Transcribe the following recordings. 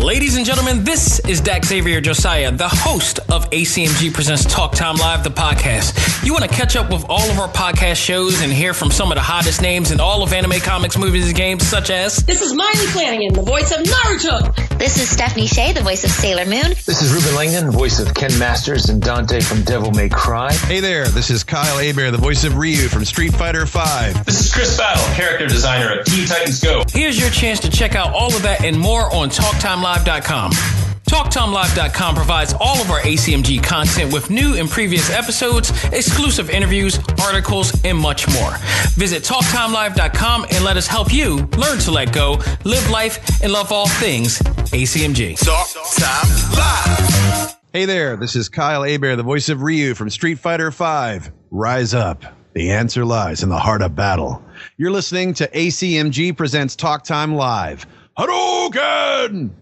Ladies and gentlemen, this is Dak Xavier Josiah, the host of A.C.M.G. Presents Talk Time Live, the podcast. You want to catch up with all of our podcast shows and hear from some of the hottest names in all of anime, comics, movies, and games, such as... This is Miley Flanagan, the voice of Naruto. This is Stephanie Shea, the voice of Sailor Moon. This is Reuben Langdon, voice of Ken Masters and Dante from Devil May Cry. Hey there, this is Kyle Hebert, the voice of Ryu from Street Fighter V. This is Chris Battle, character designer of Teen Titans Go. Here's your chance to check out all of that and more on TalkTimeLive.com. TalkTimeLive.com provides all of our A.C.M.G. content with new and previous episodes, exclusive interviews, articles, and much more. Visit TalkTimeLive.com and let us help you learn to let go, live life, and love all things A.C.M.G. Talk Time Live. Hey there, this is Kyle Hebert, the voice of Ryu from Street Fighter V. Rise up. The answer lies in the heart of battle. You're listening to A.C.M.G. Presents Talk Time Live. Hadouken!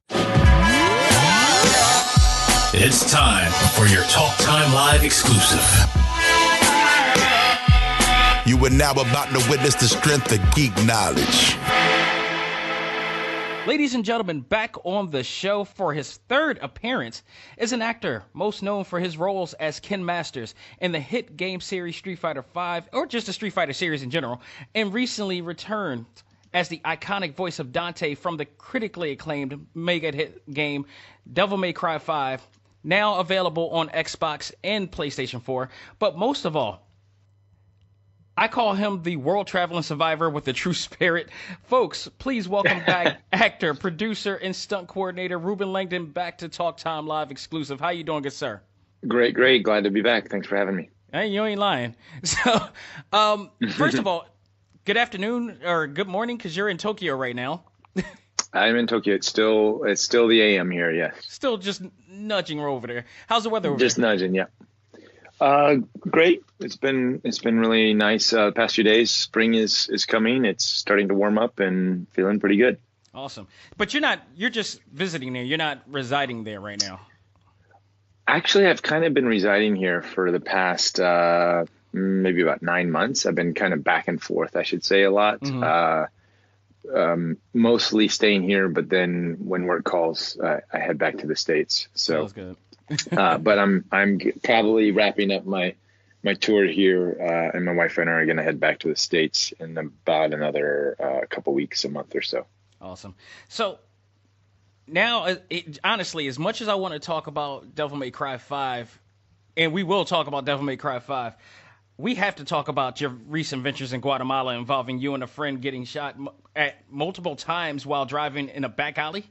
It's time for your Talk Time Live exclusive. You are now about to witness the strength of geek knowledge. Ladies and gentlemen, back on the show for his third appearance is an actor most known for his roles as Ken Masters in the hit game series Street Fighter V, or just the Street Fighter series in general, and recently returned as the iconic voice of Dante from the critically acclaimed mega hit game Devil May Cry 5, now available on Xbox and PlayStation 4. But most of all, I call him the world-traveling survivor with a true spirit. Folks, please welcome back actor, producer, and stunt coordinator Reuben Langdon back to Talk Time Live exclusive. How you doing, good sir? Great. Glad to be back. Thanks for having me. Hey, you ain't lying. So, first of all, good afternoon or good morning, because you're in Tokyo right now. I'm in Tokyo. It's still the AM here. Yes. Still just nudging over there. How's the weather over Just there? nudging. Yeah. Great. It's been really nice. The past few days, spring is coming. It's starting to warm up and feeling pretty good. Awesome. But you're just visiting there. You're not residing there right now. Actually, I've kind of been residing here for the past maybe about 9 months. I've been kind of back and forth, I should say, a lot. Mm-hmm. Mostly staying here, but then when work calls, I head back to the States. So that's good. but I'm probably wrapping up my tour here, and my wife and I are going to head back to the States in about another couple weeks, a month or so. Awesome. So now, honestly, as much as I want to talk about Devil May Cry 5, and we will talk about Devil May Cry 5, we have to talk about your recent ventures in Guatemala involving you and a friend getting shot at multiple times while driving in a back alley.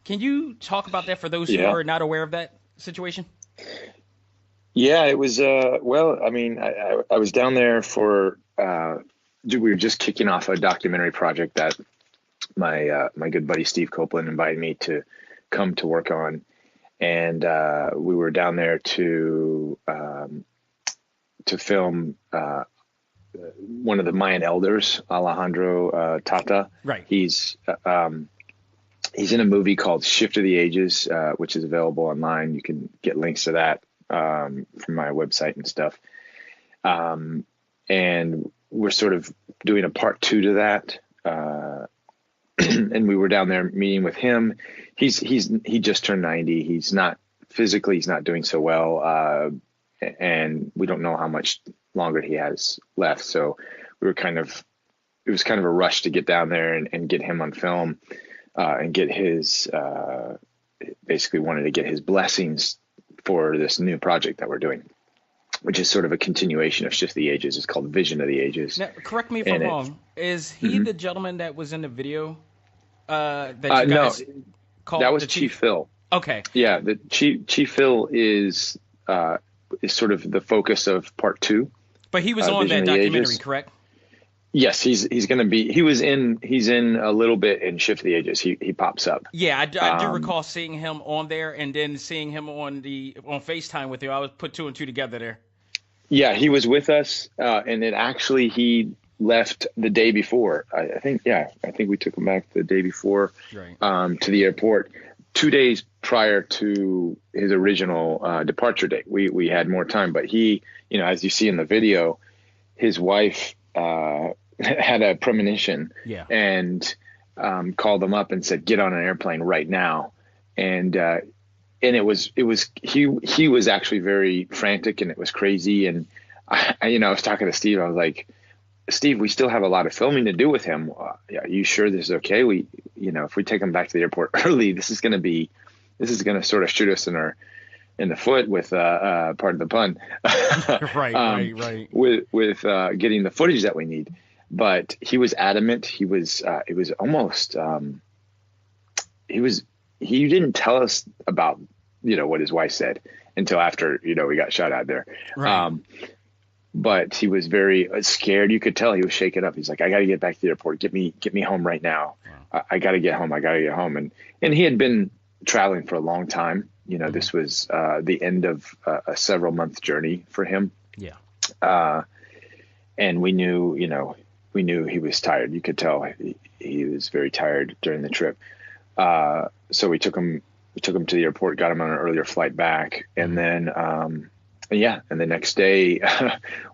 Can you talk about that for those who are not aware of that situation? Yeah, it was, well, I mean, I was down there for, we were just kicking off a documentary project that my good buddy Steve Copeland invited me to come to work on. And we were down there to film one of the Mayan elders, Alejandro Tata. Right. He's in a movie called Shift of the Ages, which is available online. You can get links to that from my website and stuff. And we're sort of doing a part 2 to that. And we were down there meeting with him. He just turned 90. He's not doing so well. And we don't know how much longer he has left. So it was kind of a rush to get down there and get him on film, and get his, basically wanted to get his blessings for this new project that we're doing, which is sort of a continuation of Shift of the Ages. It's called Vision of the Ages. Now, correct me if I'm wrong. Is he the gentleman that was in the video that you guys called? That was Chief Phil. Okay. Yeah, the Chief Phil is sort of the focus of part 2. But he was on that documentary, correct? Yes, he's going to be. He's in a little bit in Shift of the Ages. He pops up. Yeah, I do recall seeing him on there, and then seeing him on FaceTime with you. I was put 2 and 2 together there. Yeah, he was with us, and then actually he left the day before. I think we took him back the day before, right, to the airport. 2 days prior to his original departure date. We had more time, but he, as you see in the video, his wife had a premonition, and called him up and said, "Get on an airplane right now and it was he was actually very frantic, and it was crazy. And I was talking to Steve. I was like, Steve, we still have a lot of filming to do with him. Are you sure this is okay? If we take him back to the airport early, this is going to sort of shoot us in the foot with part of the pun. right. With getting the footage that we need. But he was adamant. He was almost he didn't tell us about what his wife said until after we got shot out there. Right. But he was very scared. You could tell he was shaken up. He's like, I got to get back to the airport. Get me home right now. Wow. I got to get home. And he had been traveling for a long time. This was the end of a several month journey for him. Yeah. And we knew he was tired. You could tell he was very tired during the trip. So we took him to the airport, got him on an earlier flight back. And then, and the next day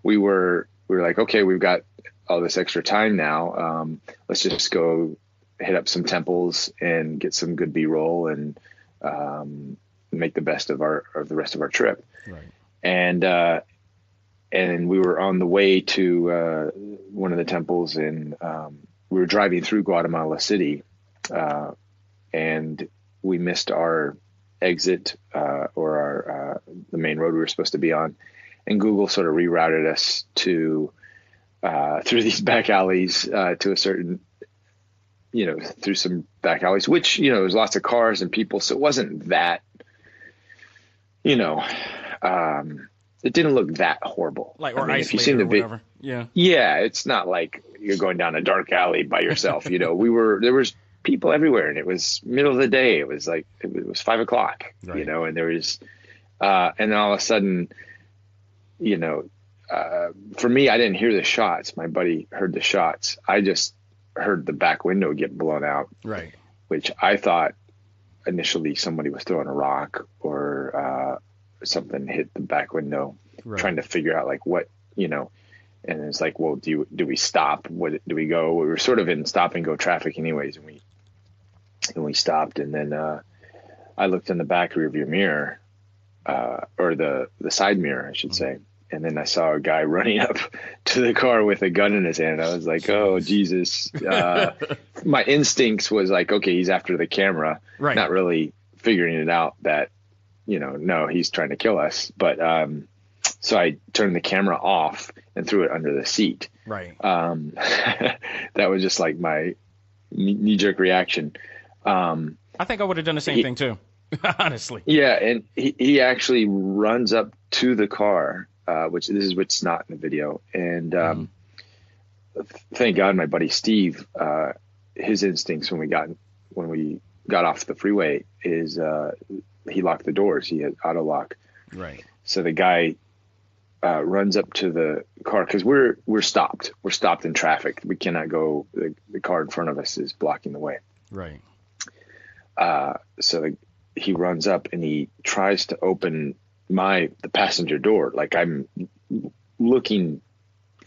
we were like, okay, we've got all this extra time now. Let's just go hit up some temples and get some good B-roll and make the best of the rest of our trip. Right. And we were on the way to one of the temples, and we were driving through Guatemala City, and we missed our exit or the main road we were supposed to be on, and Google sort of rerouted us to through these back alleys to a certain, through some back alleys, which there's lots of cars and people, so it wasn't that, it didn't look that horrible. If you seen the whatever. Yeah, it's not like you're going down a dark alley by yourself. There was people everywhere, and it was middle of the day. It was like it was 5 o'clock, right. And there was, and then all of a sudden, for me, I didn't hear the shots. My buddy heard the shots. I just heard the back window get blown out, right? Which I thought initially somebody was throwing a rock or something hit the back window, right. Trying to figure out like what, and it's like, well, do we stop? Do we go? We were sort of in stop and go traffic anyways. And we stopped, and then I looked in the back rearview mirror, or the side mirror, I should say. And then I saw a guy running up to the car with a gun in his hand. I was like, oh, Jesus. My instincts was like, okay, he's after the camera, right. Not really figuring it out that, no, he's trying to kill us. But so I turned the camera off and threw it under the seat. Right. That was just like my knee-jerk reaction. I think I would have done the same thing too, honestly. Yeah, and he actually runs up to the car, which is what's not in the video. And thank God my buddy Steve, his instincts when we got off the freeway is he locked the doors. He had auto lock. Right. So the guy runs up to the car because we're stopped. We're stopped in traffic. We cannot go. The car in front of us is blocking the way. Right. So he runs up and he tries to open the passenger door. Like I'm looking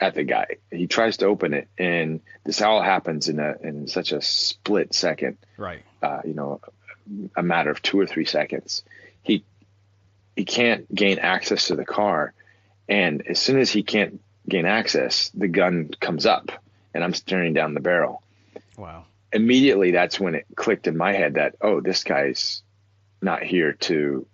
at the guy. He tries to open it, and this all happens in such a split second. Right. A matter of 2 or 3 seconds. He can't gain access to the car, and as soon as he can't gain access, the gun comes up, and I'm staring down the barrel. Wow. Immediately, that's when it clicked in my head that, oh, this guy's not here to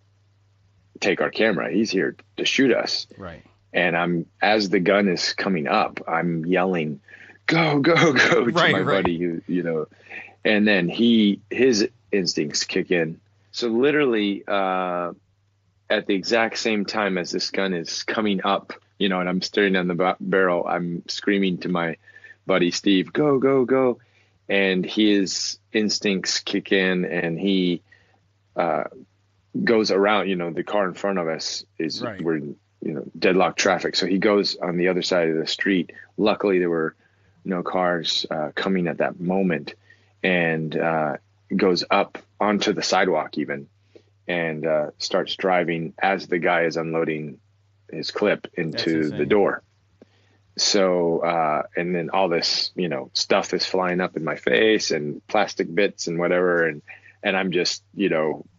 take our camera. He's here to shoot us. Right. And as the gun is coming up, I'm yelling, go, go, go to my buddy who, and then his instincts kick in. So literally, at the exact same time as this gun is coming up, and I'm staring down the barrel, I'm screaming to my buddy, Steve, go, go, go. And his instincts kick in, and he goes around. The car in front of us is we're deadlocked traffic, so he goes on the other side of the street. Luckily, there were no cars coming at that moment, and goes up onto the sidewalk even, and starts driving as the guy is unloading his clip into the door. So, and then all this, stuff is flying up in my face and plastic bits and whatever. and I'm just,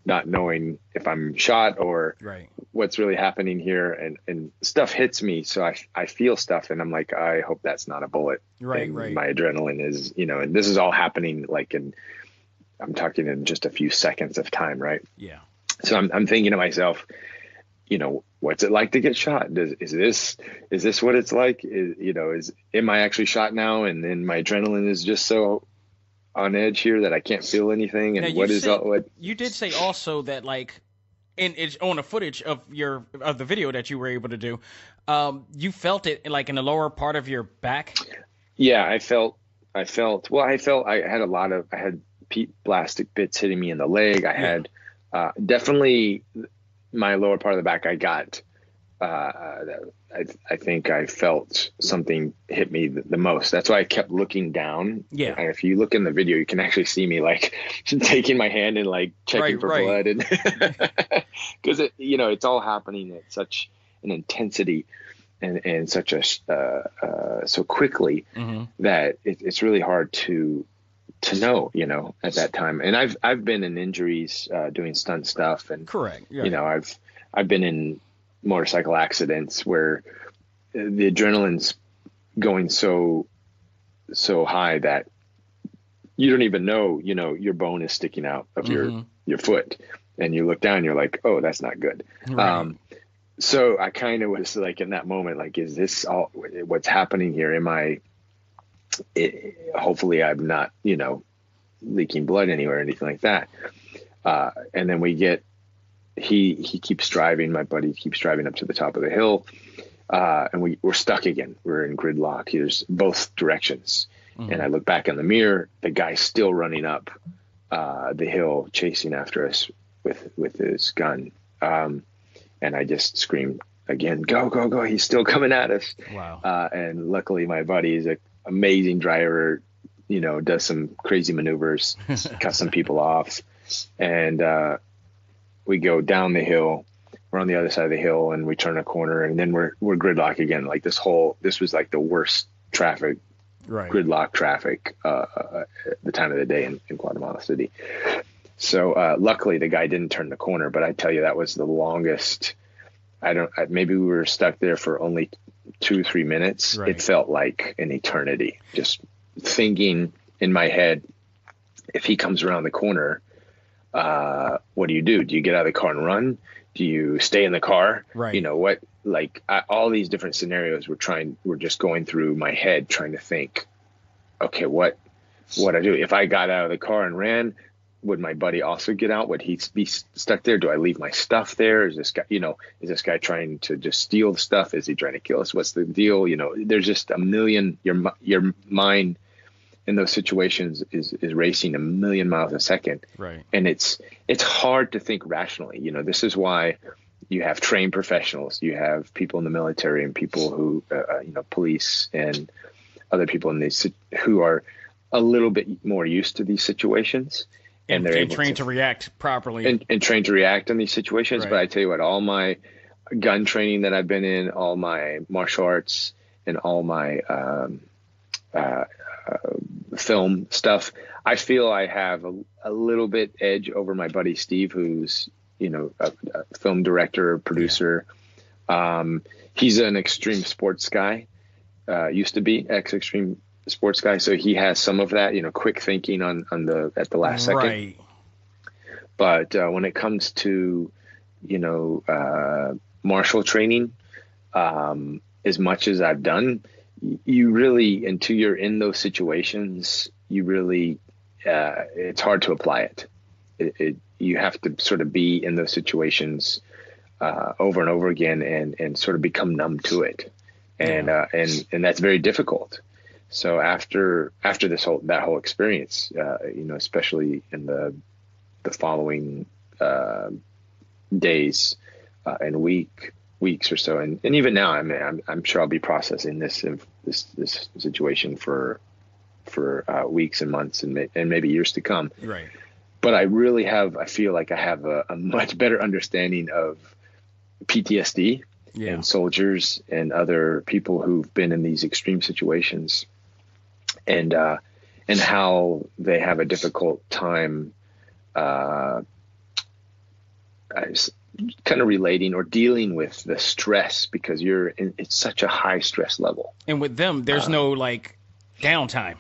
not knowing if I'm shot or Right. what's really happening here, and stuff hits me. So I feel stuff, and I'm like, I hope that's not a bullet. Right, and right. My adrenaline is, and this is all happening like I'm talking in just a few seconds of time, right? Yeah. So I'm thinking to myself, what's it like to get shot? Is this what it's like? Am I actually shot now? And then my adrenaline is just so on edge here that I can't feel anything. And you did say also that, like, and it's on the footage of the video that you were able to do, you felt it like in the lower part of your back. Yeah, I had plastic bits hitting me in the leg. I had definitely my lower part of the back. I got, I think I felt something hit me the most. That's why I kept looking down. Yeah. And if you look in the video, you can actually see me like taking my hand and like checking for blood, and because it's all happening at such an intensity and such a so quickly that it's really hard to know, at that time. And I've been in injuries doing stunt stuff, and correct. Yeah. I've been in motorcycle accidents where the adrenaline's going so high that you don't even know, your bone is sticking out of your foot, and you look down, you're like, oh, that's not good. Right. So I kind of was like in that moment, like, is this all what's happening here? Hopefully I'm not, leaking blood anywhere or anything like that. And then he keeps driving, my buddy keeps driving up to the top of the hill. And we're stuck again. We're in gridlock. There's both directions. And I look back in the mirror, the guy's still running up the hill, chasing after us with his gun. And I just screamed again, go, go, go. He's still coming at us. Wow. And luckily my buddy is an amazing driver, does some crazy maneuvers, cuts some people off. And we go down the hill. We're on the other side of the hill, and we turn a corner, and then we're gridlock again. Like this was like the worst traffic, gridlock traffic at the time of the day in Guatemala City. So luckily the guy didn't turn the corner, but I tell you, that was the longest. Maybe we were stuck there for only 2-3 minutes. Right. It felt like an eternity, just thinking in my head, if he comes around the corner, what do you do? Do you get out of the car and run? Do you stay in the car? Right. All these different scenarios were just going through my head, trying to think, okay, what I do? If I got out of the car and ran, would my buddy also get out? Would he be stuck there? Do I leave my stuff there? Is this guy trying to just steal the stuff? Is he trying to kill us? What's the deal? There's just a million, your mind in those situations is racing a million miles a second. Right. And it's hard to think rationally. This is why you have trained professionals, you have people in the military, and people who, police and other people in these who are a little bit more used to these situations. And they're able trained to react properly. And trained to react in these situations. Right. But I tell you what, all my gun training that I've been in, all my martial arts, and all my film stuff, I feel I have a little bit edge over my buddy Steve, who's a film director, producer. He's an extreme sports guy, used to be ex-extreme sports guy, so he has some of that, quick thinking at the last second. Right. But when it comes to martial training, as much as I've done, you really, until you're in those situations, you really it's hard to apply it. You have to sort of be in those situations over and over again, and sort of become numb to it, and that's very difficult. So after that whole experience, especially in the following days and weeks or so, and even now, I'm sure I'll be processing this situation for weeks and months and maybe years to come. Right. But I feel like I have a much better understanding of PTSD and soldiers and other people who've been in these extreme situations, and how they have a difficult time kind of relating or dealing with the stress because it's such a high stress level. And with them, there's no like downtime.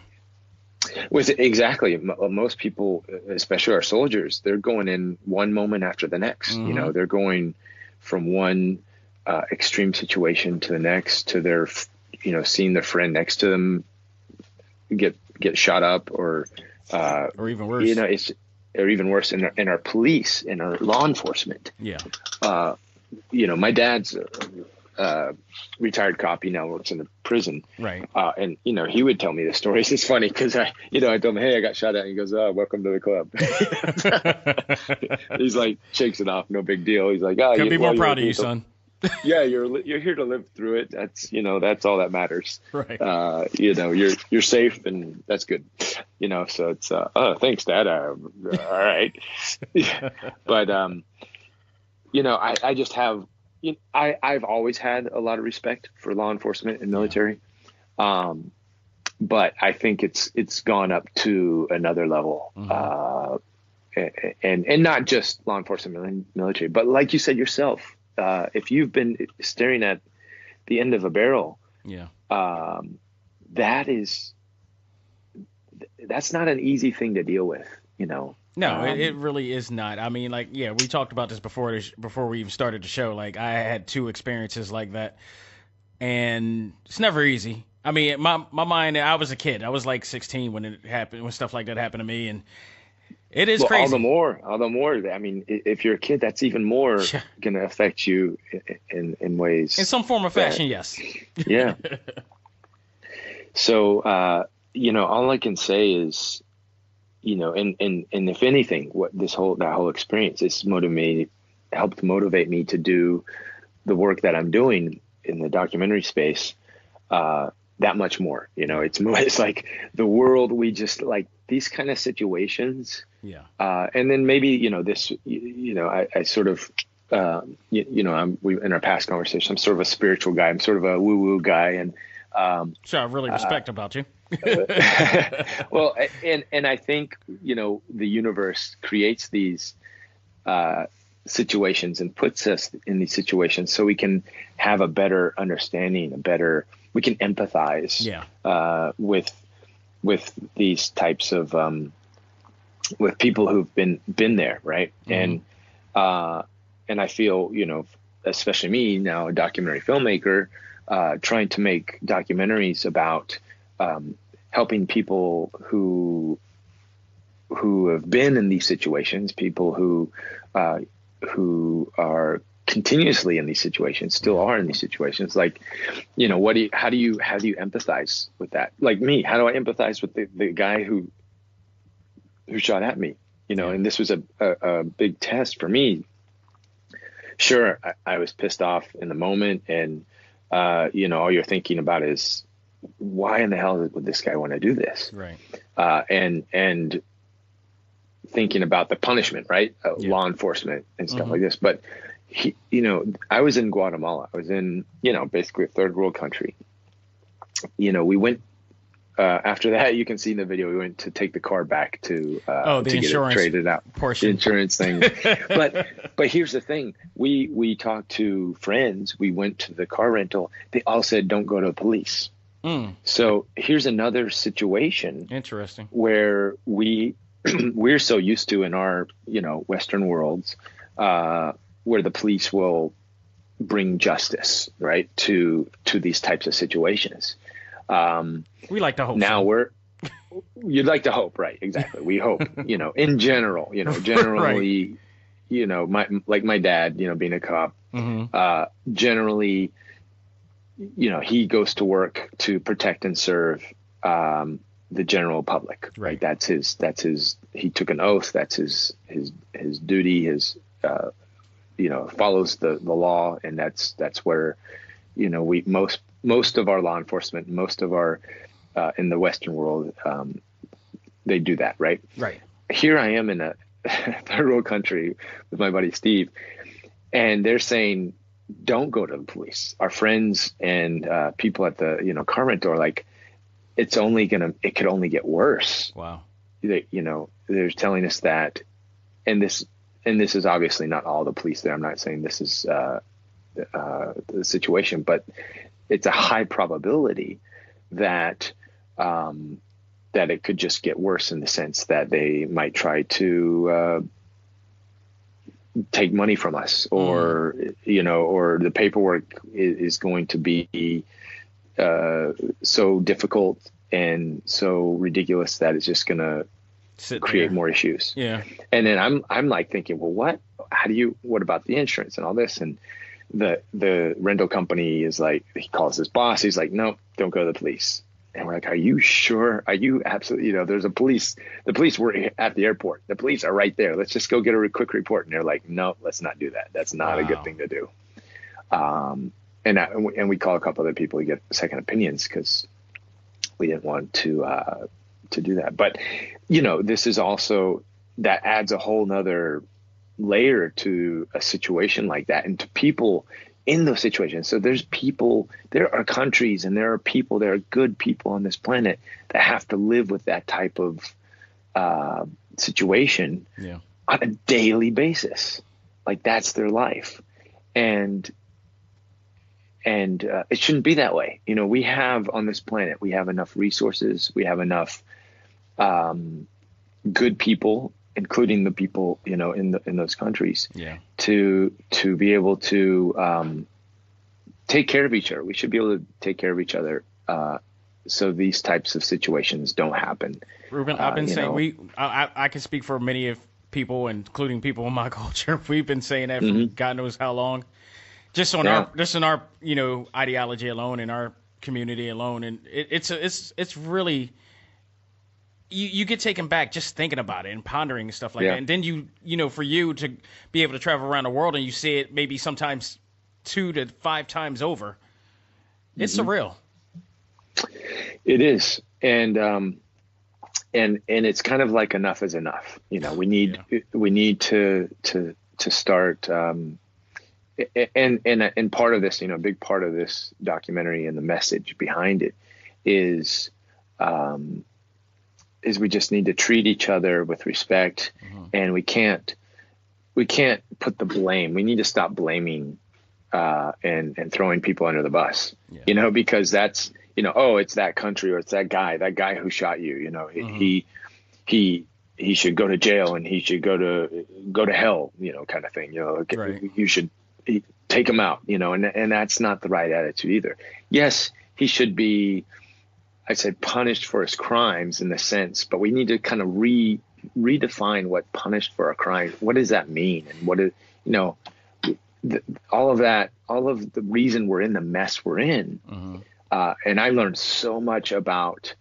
Exactly. Most people, especially our soldiers, they're going in one moment after the next. You know, they're going from one extreme situation to the next, to their, you know, seeing their friend next to them get shot up, or even worse. You know, or even worse in our police, in our law enforcement. Yeah. You know, my dad's retired cop. He now works in a prison. Right. And you know, he would tell me the stories. It's funny because I told him, hey, I got shot at. And he goes, oh, welcome to the club. He's like, shakes it off, no big deal. He's like, oh, Couldn't be more proud of you, son. Yeah, you're here to live through it. That's, you know, that's all that matters. Right. You know, you're safe, and that's good. You know, so it's oh, thanks, Dad. All right. But you know, I just have, you know, I've always had a lot of respect for law enforcement and military. But I think it's gone up to another level. And not just law enforcement and military, but like you said yourself, if you've been staring at the end of a barrel, that's not an easy thing to deal with, you know. No, it really is not. I mean, like, yeah, we talked about this before we even started the show. Like, I had 2 experiences like that, and it's never easy. I mean, my mind, I was a kid. I was like 16 when it happened, when stuff like that happened to me, and it is crazy. All the more. I mean, if you're a kid, that's even more going to affect you in ways. In some form or fashion, yes. Yeah. So, you know, all I can say is, you know, and if anything, what that whole experience is helped motivate me to do the work that I'm doing in the documentary space, that much more. You know, it's like the world, we just like these kind of situations. Yeah. And then maybe, you know, this, you know, I sort of, you know, in our past conversation, I'm sort of a spiritual guy. I'm sort of a woo-woo guy. And, so I really respect about you. Well, and I think, you know, the universe creates these situations and puts us in these situations so we can have a better understanding, we can empathize with these types of with people who've been there, right? And I feel, you know, especially me now, a documentary filmmaker, trying to make documentaries about helping people who have been in these situations, people who are continuously in these situations, still are in these situations. Like, you know, how do you empathize with that? Like me, how do I empathize with the guy who shot at me? You know, and this was a big test for me. Sure, I was pissed off in the moment, and you know, all you're thinking about is, why in the hell would this guy want to do this? Right. And thinking about the punishment, right? Law enforcement and stuff like this. But you know, I was in Guatemala. I was in, you know, basically a third world country. You know, we went after that. You can see in the video, we went to take the car back to the get insurance it traded out, portion. the insurance thing. but here's the thing: we talked to friends. We went to the car rental. They all said, "Don't go to the police." So here's another situation. Interesting. Where we're so used to in our, you know, Western worlds, where the police will bring justice, right, to these types of situations. We like to hope. Now you'd like to hope, right? Exactly. We hope, you know, in general, you know, generally, right. You know, my dad, you know, being a cop, generally, you know, he goes to work to protect and serve the general public, right? That's his, he took an oath. That's his duty, you know, follows the law. And that's where, you know, most of our law enforcement, most of our, in the Western world, they do that. Right. Right. Here I am in a third world country with my buddy, Steve, and they're saying, don't go to the police. Our friends and people at the, you know, car rental are like, it could only get worse. Wow. You know, they're telling us that and this is obviously not all the police there. I'm not saying this is the situation, but it's a high probability that that it could just get worse, in the sense that they might try to take money from us, or or the paperwork is going to be so difficult and so ridiculous that it's just going to create more issues. Yeah. And then I'm like thinking, well, what about the insurance and all this? And the rental company is like, he calls his boss. He's like, no, don't go to the police. And we're like, are you sure? Are you absolutely, there's the police were at the airport. The police are right there. Let's just go get a quick report. And they're like, no, let's not do that. That's not a good thing to do. And we call a couple other people to get second opinions, because we didn't want to do that. But, this is also, that adds a whole nother layer to a situation like that, and to people in those situations. So there are countries and there are good people on this planet that have to live with that type of situation on a daily basis. Like, that's their life. And it shouldn't be that way. We have on this planet, we have enough resources. We have enough good people, including the people, in those countries, to be able to take care of each other. We should be able to take care of each other, so these types of situations don't happen. Reuben, I've been saying I can speak for many of people, including people in my culture. We've been saying that for God knows how long, just in our ideology alone, in our community alone, and it's really. You get taken back just thinking about it and pondering and stuff like that. And then for you to be able to travel around the world and you see it maybe sometimes 2 to 5 times over, it's surreal. It is. And it's kind of like enough is enough. We need to start, and part of this, a big part of this documentary and the message behind it is we just need to treat each other with respect, and we can't put the blame. We need to stop blaming and throwing people under the bus, because that's, it's that country, or it's that guy who shot you, he should go to jail, and he should go to hell, kind of thing, Right. You should take him out, and that's not the right attitude either. Yes, he should be, I said, punished for his crimes in the sense, but we need to kind of redefine what punished for a crime. What does that mean? And what is, all of that, all of the reason we're in the mess we're in. And I learned so much about,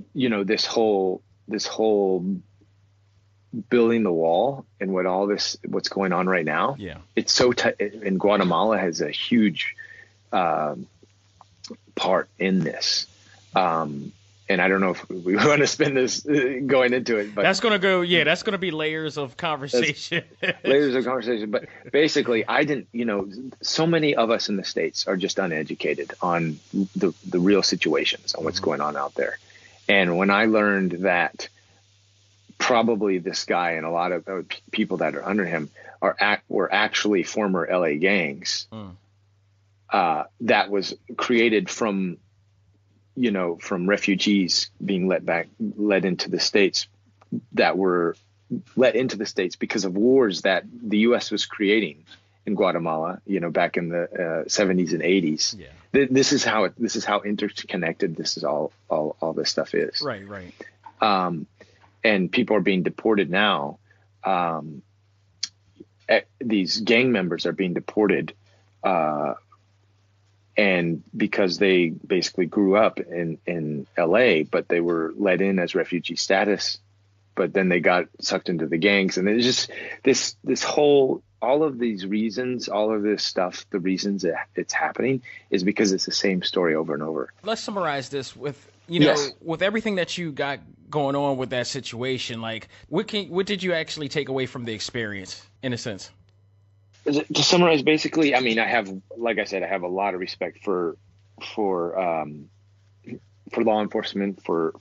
this whole building the wall and what's going on right now. Yeah. It's so and Guatemala has a huge, part in this, and I don't know if we want to spend this going into it, but that's going to be layers of conversation. But basically, I didn't, so many of us in the States are just uneducated on the real situations, on what's going on out there. And when I learned that probably this guy and a lot of people that are under him were actually former LA gangs, that was created from refugees being led into the States, that were let into the States because of wars that the U.S. was creating in Guatemala, back in the 70s and 80s. Yeah. This is how interconnected this is all this stuff is. Right. And people are being deported now. These gang members are being deported, and because they basically grew up in LA, but they were let in as refugee status, but then they got sucked into the gangs. And it's just this whole, all of these reasons, all of this stuff, the reasons that it's happening is because it's the same story over and over. Let's summarize this with, Yes. with everything that you got going on with that situation. Like, what did you actually take away from the experience, in a sense? To summarize, basically, I mean, I have a lot of respect for law enforcement, for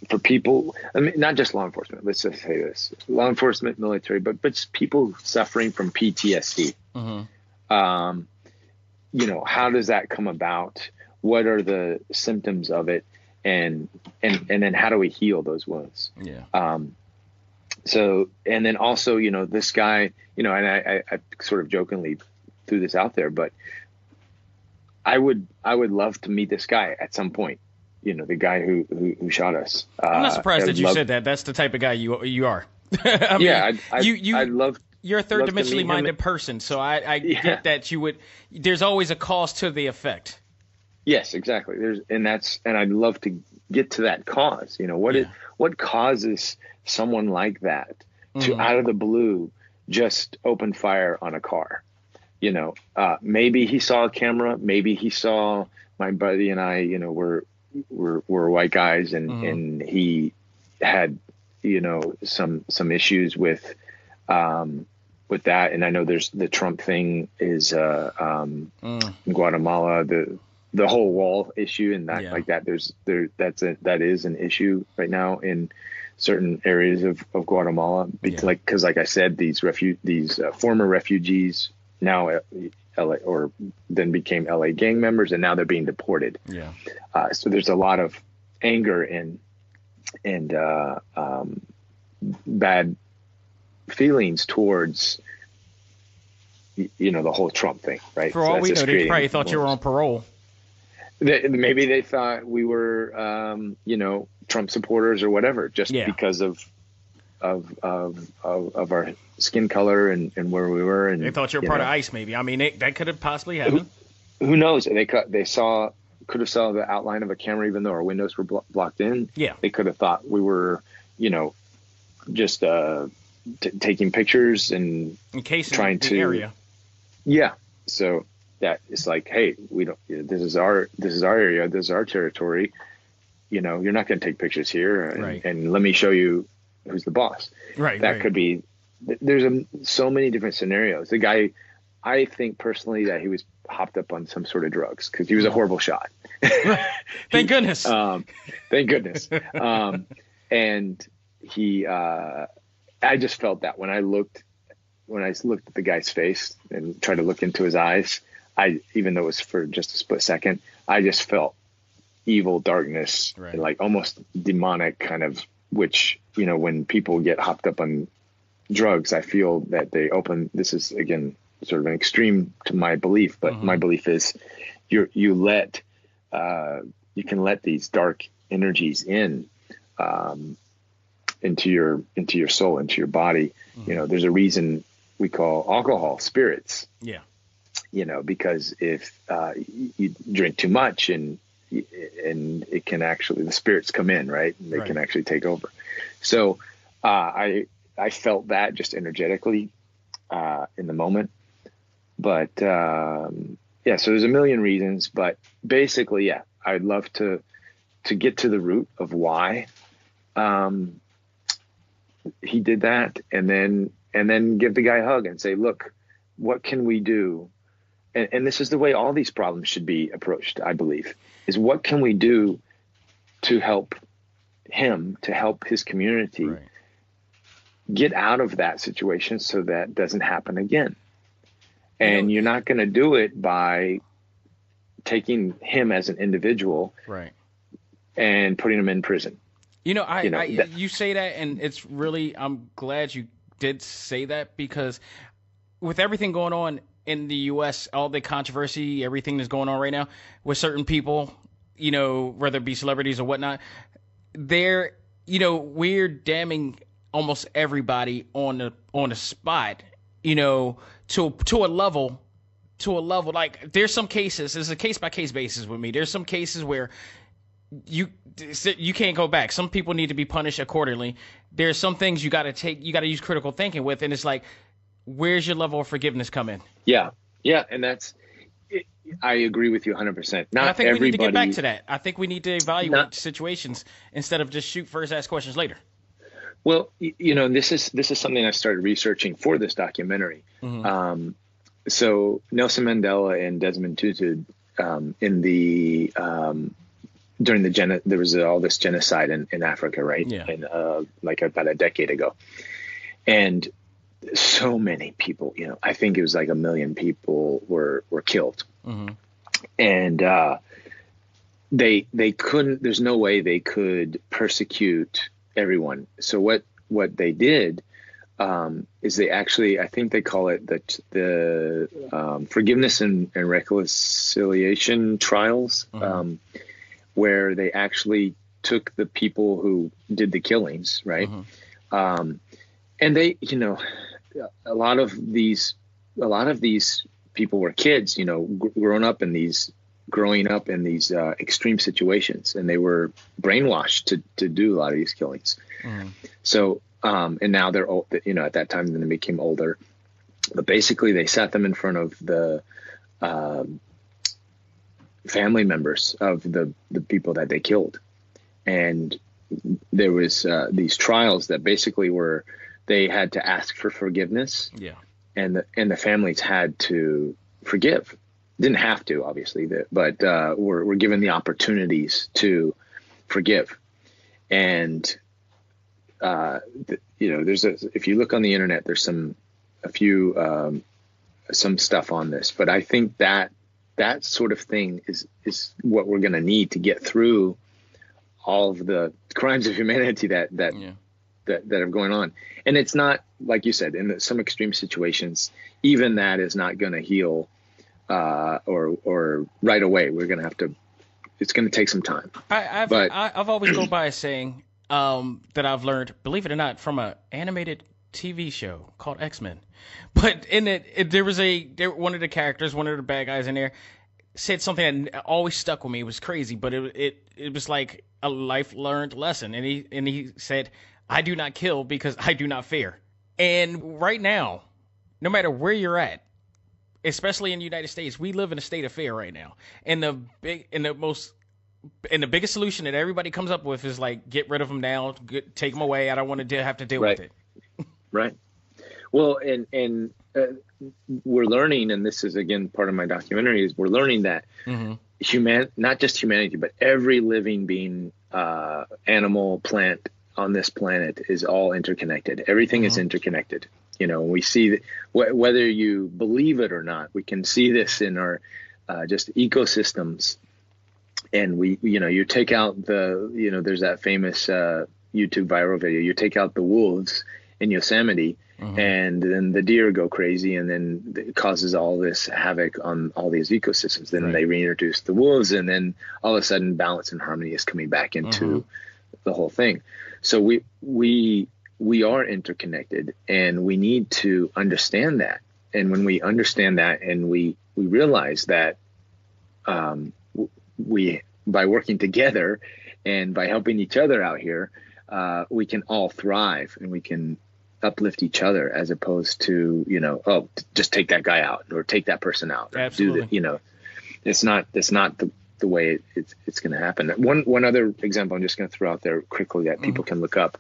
for people, I mean, not just law enforcement, let's just say this, law enforcement, military, but just people suffering from PTSD. You know, how does that come about? What are the symptoms of it? And then how do we heal those wounds? So, and then also, you know, this guy, you know, and I sort of jokingly threw this out there, but I would love to meet this guy at some point. You know, the guy who shot us. I'm not surprised that you said that. That's the type of guy you are. I mean, I'd love. You're a third dimensionally minded person, so I get that you would. There's always a cause to the effect. Yes, exactly. And I'd love to get to that cause. You know, what causes someone like that to out of the blue just open fire on a car? You know, maybe he saw a camera. Maybe he saw my buddy and I. You know, we're white guys, and he had, you know, some issues with that. And I know there's the Trump thing is in Guatemala, the whole wall issue, and that like that that is an issue right now in certain areas of Guatemala. Because like I said, these former refugees now LA, or then became LA gang members, and now they're being deported. So there's a lot of anger and bad feelings towards, you know, the whole Trump thing, right? For all we know, they probably thought you were on parole. Maybe they thought we were, you know, Trump supporters or whatever, just because of our skin color and where we were. And they thought you were part of ICE, maybe. I mean, that could have possibly happened. Who knows? They could have saw the outline of a camera, even though our windows were blocked in. They could have thought we were, you know, just taking pictures and trying to area. So that it's like, hey, we don't. This is our area. This is our territory. You know, you're not going to take pictures here, and let me show you who's the boss. That could be. There's so many different scenarios. The guy, I think personally that he was hopped up on some sort of drugs because he was a horrible shot. Thank goodness. Thank goodness. And he, I just felt that when I looked at the guy's face and tried to look into his eyes, even though it was for just a split second, I just felt evil darkness, and like almost demonic kind of, which, you know, when people get hopped up on drugs, I feel that they open, this is again, sort of an extreme to my belief, but my belief is you can let these dark energies into your soul, into your body. You know, there's a reason we call alcohol spirits. You know, because if you drink too much and it can actually, the spirits come in, right? They can actually take over. So I felt that just energetically in the moment. But so there's a million reasons, but basically, I'd love to get to the root of why he did that, and then give the guy a hug and say, look, what can we do? And this is the way all these problems should be approached, I believe, is what can we do to help him, to help his community get out of that situation so that doesn't happen again. And you're not going to do it by taking him as an individual and putting him in prison. You say that, and it's really, I'm glad you did say that, because with everything going on in the U.S., all the controversy, everything that's going on right now with certain people, you know, whether it be celebrities or whatnot, we're damning almost everybody on the spot, you know, to a level. Like, there's some cases, it's a case by case basis with me. There's some cases where you can't go back. Some people need to be punished accordingly. There's some things you got to use critical thinking with, and it's like, where's your level of forgiveness come in? Yeah, and that's. I agree with you 100%. I think we need to get back to that. I think we need to evaluate situations instead of just shoot first, ask questions later. Well, you know, this is something I started researching for this documentary. So Nelson Mandela and Desmond Tutu in the during there was all this genocide in Africa, right? Yeah. And like about a decade ago, and so many people, I think it was like 1 million people were killed, and they couldn't. There's no way they could persecute everyone. So what they did is they actually, I think they call it the forgiveness and reconciliation trials, where they actually took the people who did the killings, right? And they, a lot of these people were kids, growing up in these extreme situations, and they were brainwashed to do a lot of these killings. So, and now they're old, at that time, then they became older, but basically they sat them in front of the family members of the people that they killed. And there was these trials that basically they had to ask for forgiveness. Yeah. And the families had to forgive. Didn't have to, obviously, but were given the opportunities to forgive. And if you look on the internet, there's some stuff on this, but I think that sort of thing is what we're going to need to get through all of the crimes of humanity that are going on. And it's not, like you said, in some extreme situations, even that is not going to heal or right away. We're going to have to, it's going to take some time. I've always go by a saying that I've learned, believe it or not, from an animated TV show called X-Men. But in it there was one of the characters, one of the bad guys in there, said something that always stuck with me. It was crazy, but it was like a life learned lesson. And he said, "I do not kill because I do not fear." And right now, no matter where you're at, especially in the United States, we live in a state of fear right now. And the biggest solution that everybody comes up with is like, get rid of them now, take them away. I don't want to have to deal with it. Right. Well, and we're learning, and this is again part of my documentary, is we're learning that not just humanity, but every living being, animal, plant on this planet is all interconnected. Everything is interconnected. We see that whether you believe it or not, we can see this in our just ecosystems. And you take out there's that famous YouTube viral video. You take out the wolves in Yosemite, and then the deer go crazy, and then it causes all this havoc on all these ecosystems. Then they reintroduce the wolves, and then all of a sudden balance and harmony is coming back into the whole thing. So we are interconnected, and we need to understand that. And when we understand that, and we realize that we, by working together and by helping each other out here, we can all thrive, and we can uplift each other, as opposed to, just take that guy out or take that person out. Absolutely. It's not the way it's going to happen. One other example I'm just going to throw out there quickly that people can look up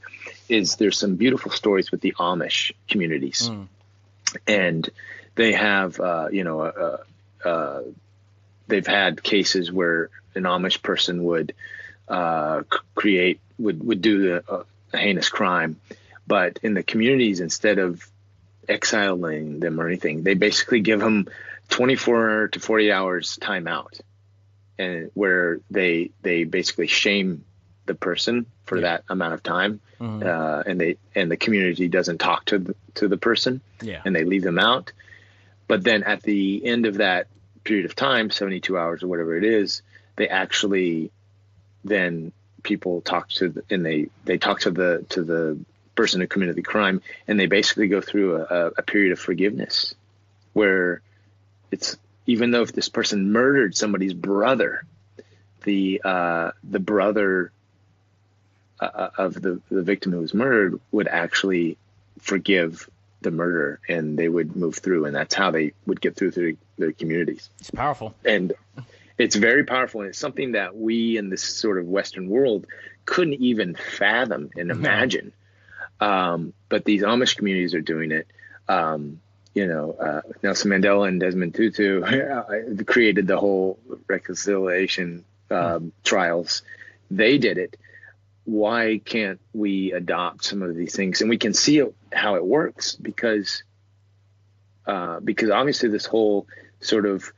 is there's some beautiful stories with the Amish communities, and they have, they've had cases where an Amish person would do a heinous crime, but in the communities, instead of exiling them or anything, they basically give them 24 to 40 hours time out, and where they basically shame the person for that amount of time, and the community doesn't talk to the person, and they leave them out. But then at the end of that period of time, 72 hours or whatever it is, they actually, then people talk to they talk to the person who committed the crime, and they basically go through a period of forgiveness, where it's, even though if this person murdered somebody's brother, the brother of the victim who was murdered would actually forgive the murder, and they would move through, and that's how they would get through their communities. It's powerful. And it's very powerful, and it's something that we in this sort of Western world couldn't even fathom and imagine. But these Amish communities are doing it. Nelson Mandela and Desmond Tutu created the whole reconciliation trials. They did it. Why can't we adopt some of these things? And we can see how it works because obviously this whole sort of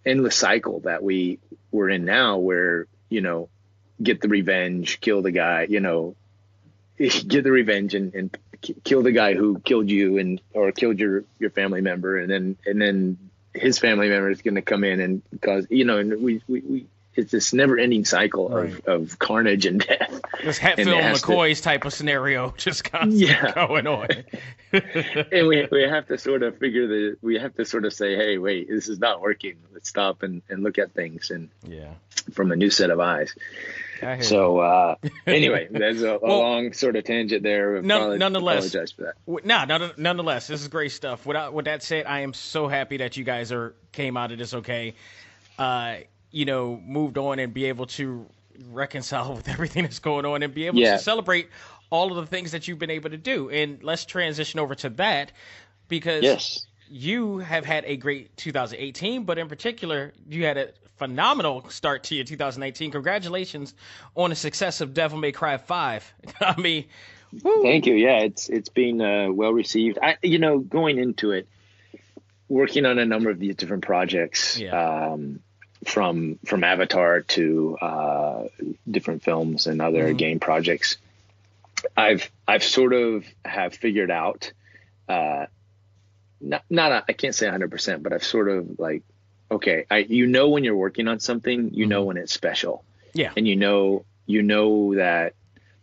endless cycle that we're in now, where, get the revenge, kill the guy, get the revenge and kill the guy who killed you or killed your family member, and then his family member is going to come in and cause, and we it's this never-ending cycle of carnage and death. This Hatfield McCoy's type of scenario just constantly going on. And we have to sort of say, hey, wait, this is not working. Let's stop and look at things from a new set of eyes. So anyway, there's a long sort of tangent there. Nonetheless, apologize for that. Nonetheless, this is great stuff. With that said, I am so happy that you guys came out of this okay. Moved on and be able to reconcile with everything that's going on and be able to celebrate all of the things that you've been able to do. And let's transition over to that, because you have had a great 2018, but in particular, you had a phenomenal start to your 2019. Congratulations on the success of Devil May Cry 5. I mean, woo. Thank you. Yeah, it's been well received. Going into it, working on a number of these different projects, from Avatar to different films and other game projects, I've sort of have figured out, I can't say 100%, but I've sort of like, okay, when you're working on something, know when it's special, and you know that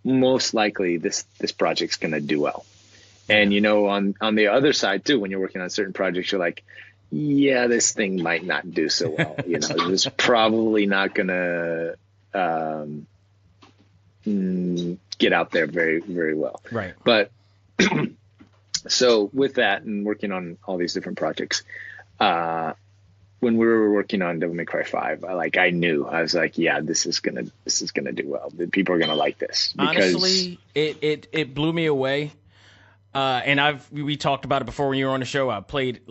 most likely this project's gonna do well, and on the other side too, when you're working on certain projects, you're like, yeah, this thing might not do so well. It's probably not gonna get out there very, very well. Right. But so with that and working on all these different projects, when we were working on Devil May Cry 5, I knew, I was like, yeah, this is gonna do well. People are gonna like this. Because honestly, it blew me away. And we talked about it before when you were on the show. I played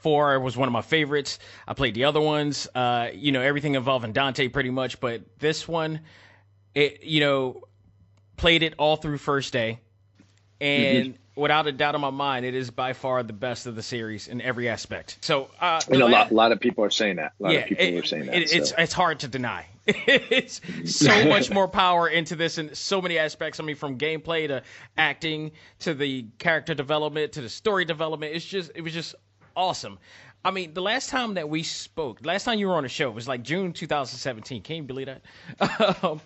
4 was one of my favorites. I played the other ones, everything involving Dante pretty much. But this one, played it all through first day. And without a doubt in my mind, it is by far the best of the series in every aspect. So a lot of people are saying that. A lot of people are saying that. It's hard to deny. It's so much more power into this in so many aspects. I mean, from gameplay to acting to the character development to the story development. It was just awesome. I mean, the last time that we spoke, last time you were on a show, it was June 2017. Can you believe that?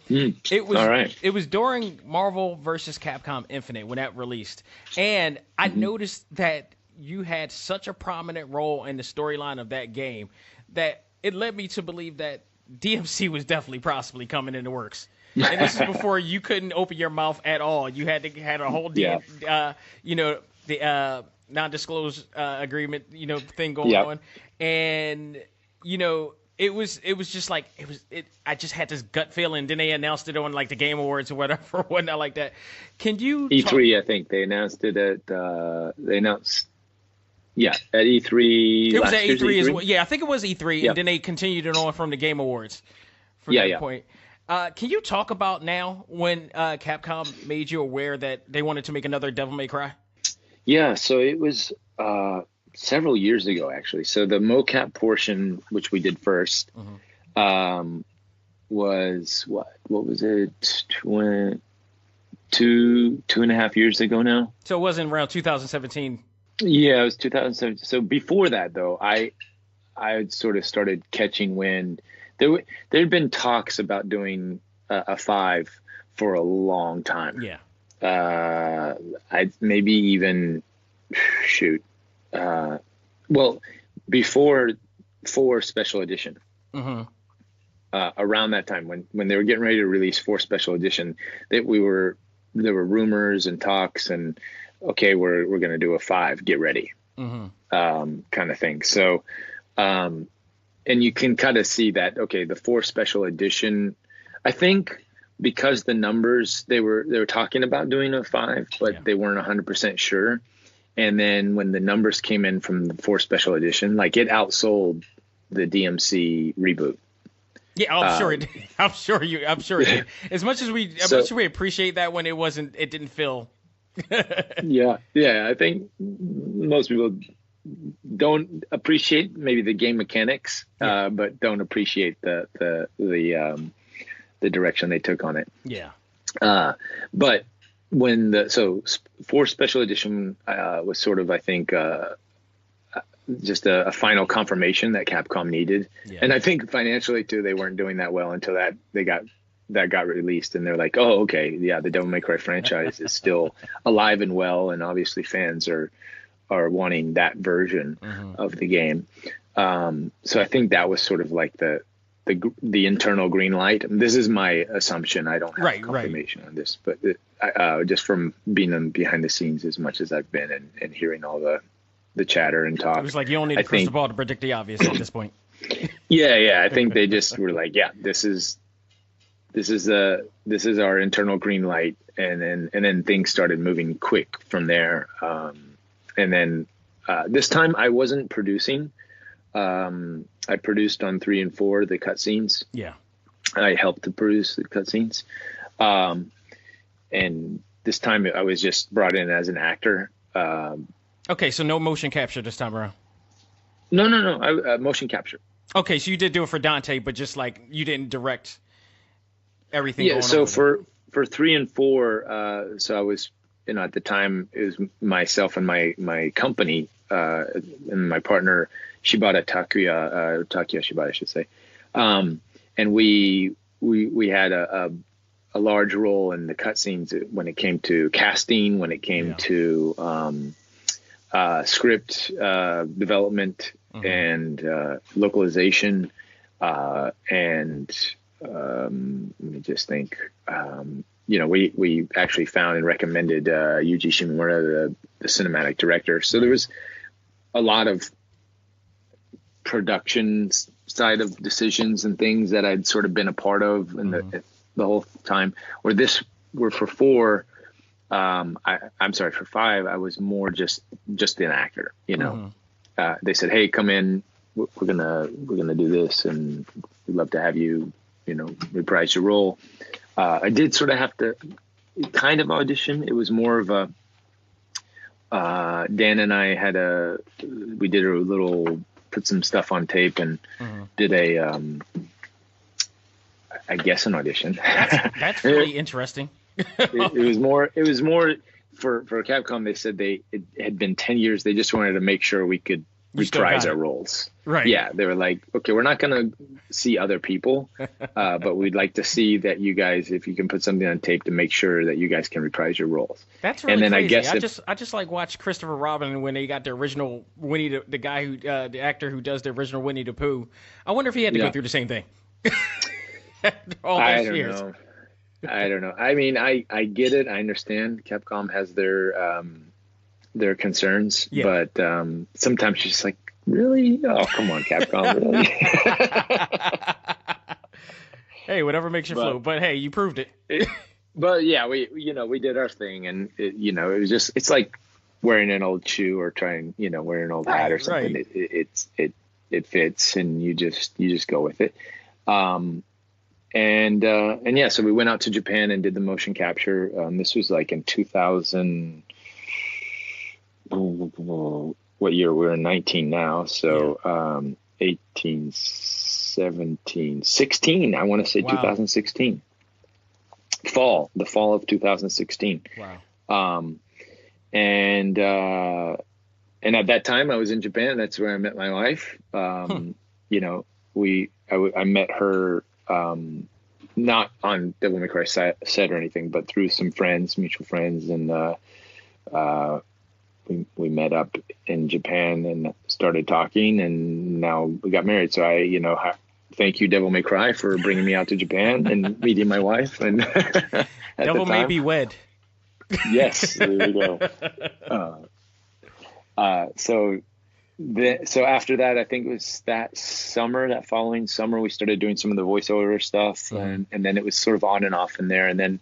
It was during Marvel vs. Capcom Infinite when that released. And I noticed that you had such a prominent role in the storyline of that game that it led me to believe that DMC was definitely possibly coming in the works. And this is before you couldn't open your mouth at all. You had a whole non-disclosed agreement, thing going on, and it was just I just had this gut feeling. Then they announced it on the Game Awards or whatever, whatnot like that. Can you E3? I think they announced it at at E3. It was at E3 as well. Yeah, I think it was E3, and then they continued it on from the Game Awards. From that point. Can you talk about now when Capcom made you aware that they wanted to make another Devil May Cry? Yeah, so it was several years ago, actually. So the mocap portion, which we did first, was what was it? 2.5 years ago now. So it wasn't around 2017. Yeah, it was 2017. So before that, though, I had sort of started catching wind. There had been talks about doing a 5 for a long time. Yeah. I maybe even before 4 special edition. Around that time when they were getting ready to release 4 special edition, there were rumors and talks and okay, we're going to do a 5, get ready, kind of thing. So, and you can kind of see that, okay, the 4 special edition, I think because the numbers, they were talking about doing a 5, but they weren't 100% sure. And then when the numbers came in from the 4 special edition, it outsold the DMC reboot. Yeah, I'm sure it. I'm sure it did. As much as we appreciate that one, it didn't feel. Yeah. I think most people don't appreciate maybe the game mechanics, but don't appreciate the direction they took on it. Yeah. But when for special edition was sort of, I think, just a final confirmation that Capcom needed. Yeah. And I think financially too, they weren't doing that well until that got released, and they're like, oh, okay, yeah, the Devil May Cry franchise is still alive and well, and obviously fans are wanting that version of the game. So I think that was sort of like the internal green light. This is my assumption. I don't have confirmation on this, but just from being behind the scenes as much as I've been and hearing all the chatter and talk. It was like you don't need a crystal ball to predict the obvious at this point. Yeah. I think they just were like, yeah, this is our internal green light, and then things started moving quick from there. And then this time I wasn't producing. I produced on 3 and 4 the cutscenes. Yeah, I helped to produce the cutscenes. And this time I was just brought in as an actor. Okay, so no motion capture this time around. No. Motion capture. Okay, so you did do it for Dante, but just like you didn't direct everything. Yeah. So for 3 and 4, so I was, at the time it was myself and my company and my partner Shibata Takuya Shibata, I should say, and we had a large role in the cutscenes when it came to casting, when it came to script development and localization, and let me just think. We actually found and recommended Yuji Shimomura, the cinematic director. So there was a lot of production side of decisions and things that I'd sort of been a part of in the whole time. Where for 4, I'm sorry, for 5, I was more just an actor. They said, "Hey, come in. We're gonna do this, and we'd love to have you, reprise your role." I did sort of have to kind of audition. It was more of a Dan and I we did a little, put some stuff on tape and did I guess an audition. That's really interesting. it was more for Capcom. They said it had been 10 years. They just wanted to make sure we could reprise our roles. Right. Yeah. They were like, okay, we're not going to see other people, but we'd like to see that you guys, if you can put something on tape to make sure that you guys can reprise your roles. That's really crazy. I guess I just like watch Christopher Robin when they got the original Winnie, the guy who, the actor who does the original Winnie the Pooh. I wonder if he had to go through the same thing. All those years. I don't know. I mean, I get it. I understand. Capcom has their concerns, but sometimes you're just like, really? Oh, come on, Capcom, really? Hey, whatever makes you float. But hey, you proved it. But yeah, we did our thing, and it was just, it's like wearing an old shoe or trying, wearing an old hat or something. Right. It fits, and you just go with it. And yeah, so we went out to Japan and did the motion capture. This was like in 2000. What year? We're in 19 now. So 18, 17, 16. I want to say 2016. The fall of 2016. Wow. And at that time I was in Japan. That's where I met my wife. I met her. Not on Devil May Cry set or anything, but through some friends, mutual friends, and we met up in Japan and started talking, and now we got married. So I, thank you, Devil May Cry, for bringing me out to Japan and meeting my wife. And Devil may be wed. Yes, there we go. So after that, I think it was that following summer, we started doing some of the voiceover stuff, and then it was sort of on and off in there. And then,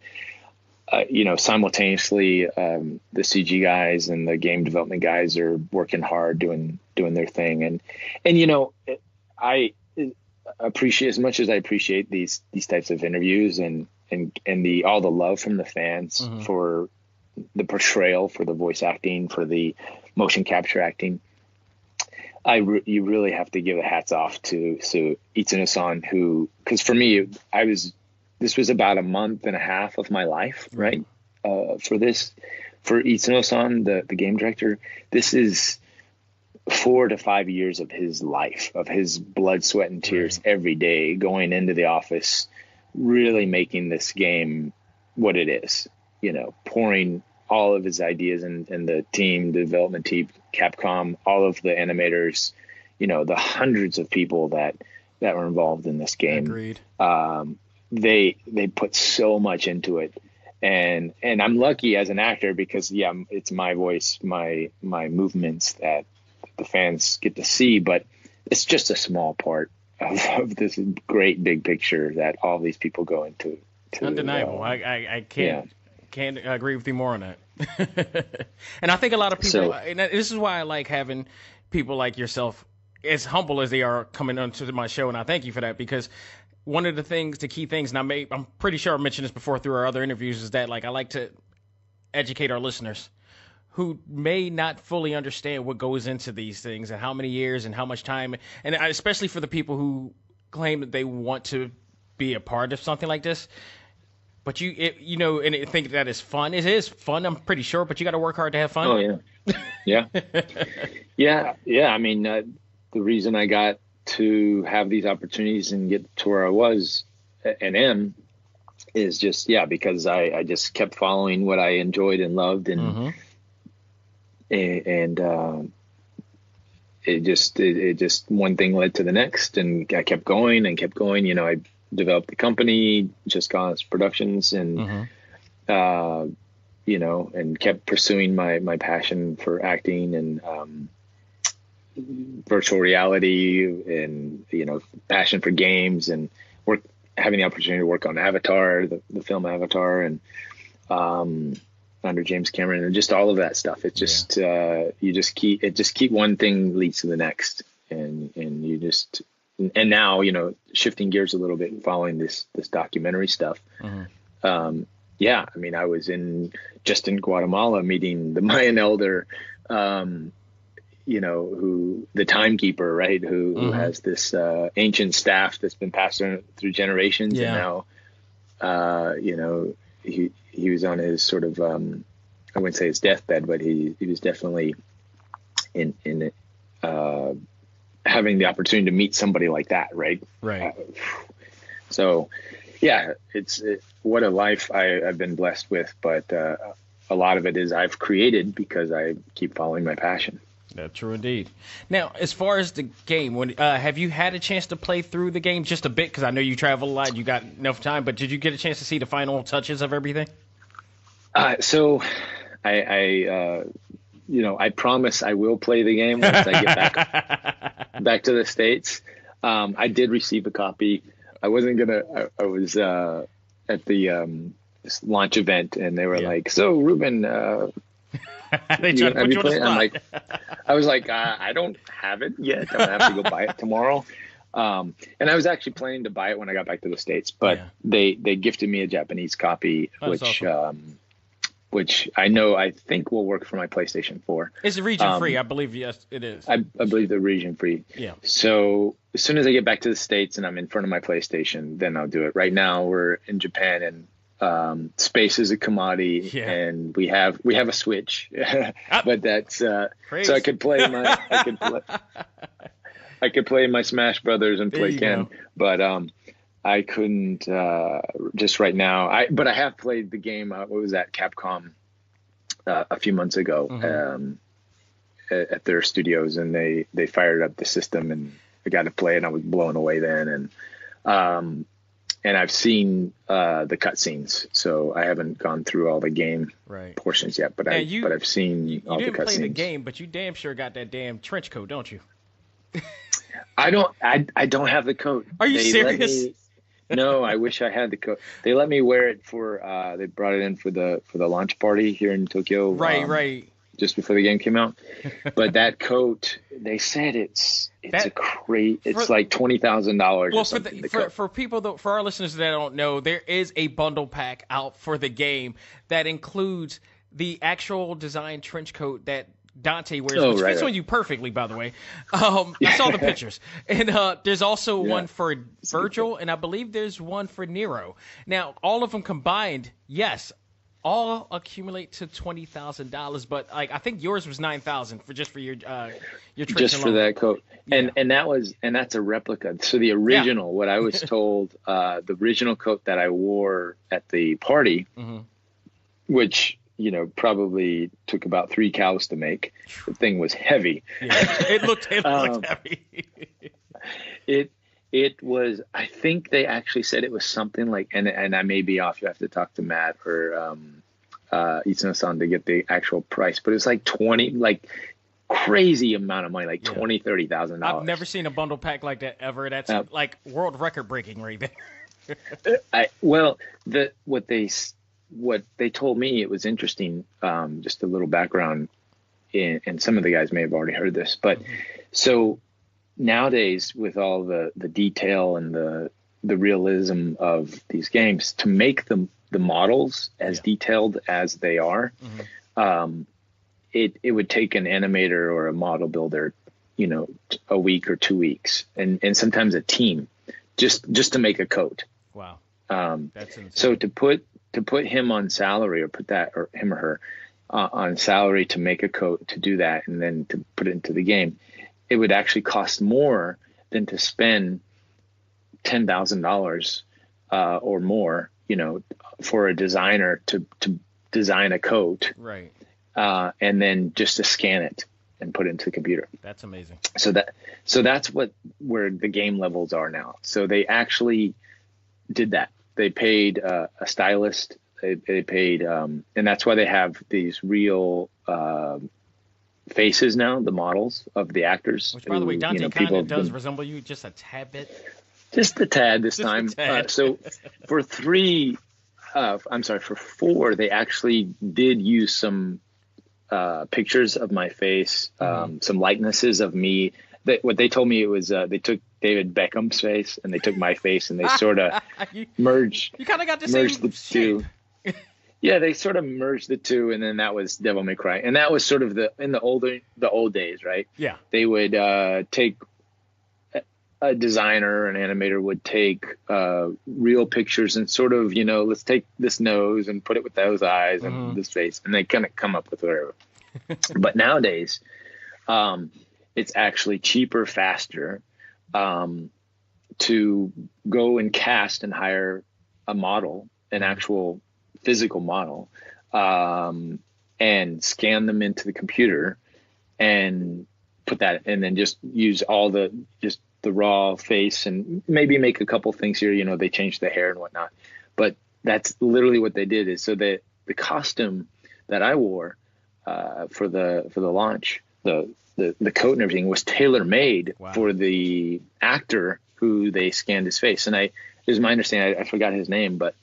simultaneously, the CG guys and the game development guys are working hard, doing their thing. And appreciate as much as I appreciate these types of interviews and all the love from the fans for the portrayal, for the voice acting, for the motion capture acting. You really have to give the hats off to Itsuno-san, who, because for me, this was about a month and a half of my life, right? For Itsuno-san, the game director, this is 4 to 5 years of his life, of his blood, sweat, and tears every day, going into the office, really making this game what it is, pouring all of his ideas and the team, the development team, Capcom, all of the animators, the hundreds of people that were involved in this game. Agreed. They put so much into it. And I'm lucky as an actor because it's my voice, my movements that the fans get to see, but it's just a small part of this great big picture that all these people go into. Undeniable. I can't agree with you more on that. And I think a lot of people, and this is why I like having people like yourself, as humble as they are, coming onto my show, and I thank you for that, because one of the key things, and I'm pretty sure I mentioned this before through our other interviews, is that I like to educate our listeners who may not fully understand what goes into these things and how many years and how much time, and especially for the people who claim that they want to be a part of something like this. But and think that is fun. It is fun, I'm pretty sure, but you got to work hard to have fun. Oh yeah, yeah. I mean, the reason I got to have these opportunities and get to where I was and am is just because I just kept following what I enjoyed and loved, and it just one thing led to the next, and I kept going. I developed the company, Just Cause Productions, and and kept pursuing my passion for acting and virtual reality, and passion for games, and having the opportunity to work on Avatar, the film Avatar, and under James Cameron, and just all of that stuff. It just keep one thing leads to the next, and you just, and now shifting gears a little bit and following this documentary stuff. I mean, I was in Guatemala meeting the Mayan elder, who the timekeeper, right? Who has this ancient staff that's been passed through generations, and now, he was on his sort of, I wouldn't say his deathbed, but he was definitely in having the opportunity to meet somebody like that, right? Right. So, it's what a life I've been blessed with, but a lot of it is I've created because I keep following my passion. That's true indeed. Now, as far as the game, have you had a chance to play through the game just a bit? Because I know you travel a lot, you got enough time, but did you get a chance to see the final touches of everything? So I promise I will play the game once I get back to the States. I did receive a copy. I wasn't gonna. I was at the this launch event, and they were like, "So, Reuben, they tried to put you on the spot." I was like, I don't have it yet. I'm gonna have to go buy it tomorrow. And I was actually planning to buy it when I got back to the States, but they gifted me a Japanese copy, which I think will work for my PlayStation 4. It's region free, I believe. Yes, it is. I believe they're region free. Yeah. So as soon as I get back to the States and I'm in front of my PlayStation, then I'll do it. Right now we're in Japan, and space is a commodity, and we have a Switch, but that's so I could play I could play my Smash Brothers and play Ken, but I couldn't just right now. But I have played the game. What was that? Capcom a few months ago at their studios, and they fired up the system, and I got to play it. And I was blown away then, and I've seen the cutscenes, so I haven't gone through all the game portions yet. But I've seen all the cutscenes. You didn't play the game, but you damn sure got that damn trench coat, don't you? I don't have the coat. Are you serious? No, I wish I had the coat. They let me wear it for. They brought it in for the launch party here in Tokyo. Right. just before the game came out. But that coat, they said it's like $20,000. Well, for people for our listeners that don't know, there is a bundle pack out for the game that includes the actual design trench coat that Dante wears, which fits on you perfectly, by the way. I saw the pictures. And there's also one for Virgil, and I believe there's one for Nero. Now, all of them combined, yes, all accumulate to $20,000, but like I think yours was $9,000 for your just for that coat, and that's a replica. So the original, what I was told, the original coat that I wore at the party, which probably took about 3 cows to make. The thing was heavy. Yeah, it looked heavy. It was, I think they actually said it was something like, and I may be off, you have to talk to Matt or Itsuno-san to get the actual price, but it's like crazy amount of money, like $20,000-$30,000. I've never seen a bundle pack like that ever. That's like world record breaking right there. What they told me, it was interesting, just a little background, and some of the guys may have already heard this, but so nowadays with all the detail and the realism of these games, to make the models as detailed as they are, it would take an animator or a model builder, a week or 2 weeks, and sometimes a team just to make a coat. Wow. That's insane. So to put him on salary, or put that, or him or her on salary to make a coat, to do that, and then to put it into the game, it would actually cost more than to spend $10,000 or more, for a designer to design a coat, right? And then just to scan it and put it into the computer. That's amazing. So that's where the game levels are now. So they actually did that. They paid a stylist. They paid, and that's why they have these real faces now, the models of the actors. Which, by the way, Dante kind of does resemble you just a tad bit. Just a tad this time. So for 4, they actually did use some pictures of my face, some likenesses of me. What they told me, it was they took David Beckham's face and they took my face and they sort of merged. You kind of got the merged same the two. Yeah, they sort of merged the two, and then that was Devil May Cry, and that was sort of in the old days, right? Yeah, they would take a designer, an animator would take real pictures and sort of, let's take this nose and put it with those eyes and this face, and they kind of come up with whatever. But nowadays, it's actually cheaper, faster to go and cast and hire a model, an actual physical model, and scan them into the computer and put that, and then just use just the raw face and maybe make a couple things here. They changed the hair and whatnot, but that's literally what they did. Is so that the costume that I wore for the launch, the coat and everything was tailor made for the actor who they scanned his face. And it was my understanding, I forgot his name, but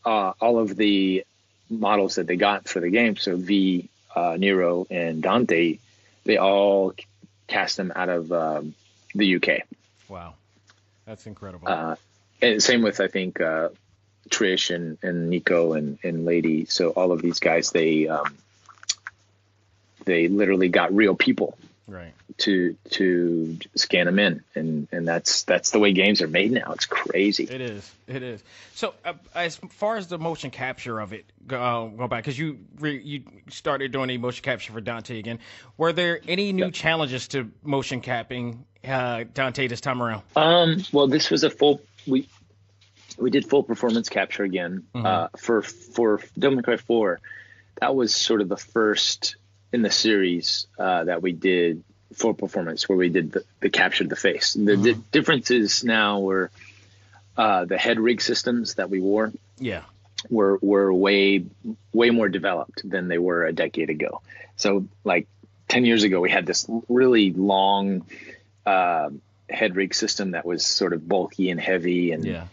all of the models that they got for the game, so V, Nero, and Dante, they all cast them out of the UK. Wow, that's incredible. And same with, I think, Trish and Nico and Lady. So all of these guys, they literally got real people, right, to scan them in, and that's the way games are made now. It's crazy. It is. So as far as the motion capture of it, go back, because you started doing a motion capture for Dante again. Were there any new challenges to motion capping Dante this time around? Well, this was we did full performance capture again for Devil May Cry 4. That was sort of the first in the series that we did full performance, where we did the capture of the face. The differences now were the head rig systems that we wore were way more developed than they were a decade ago. So like 10 years ago, we had this really long head rig system that was sort of bulky and heavy, and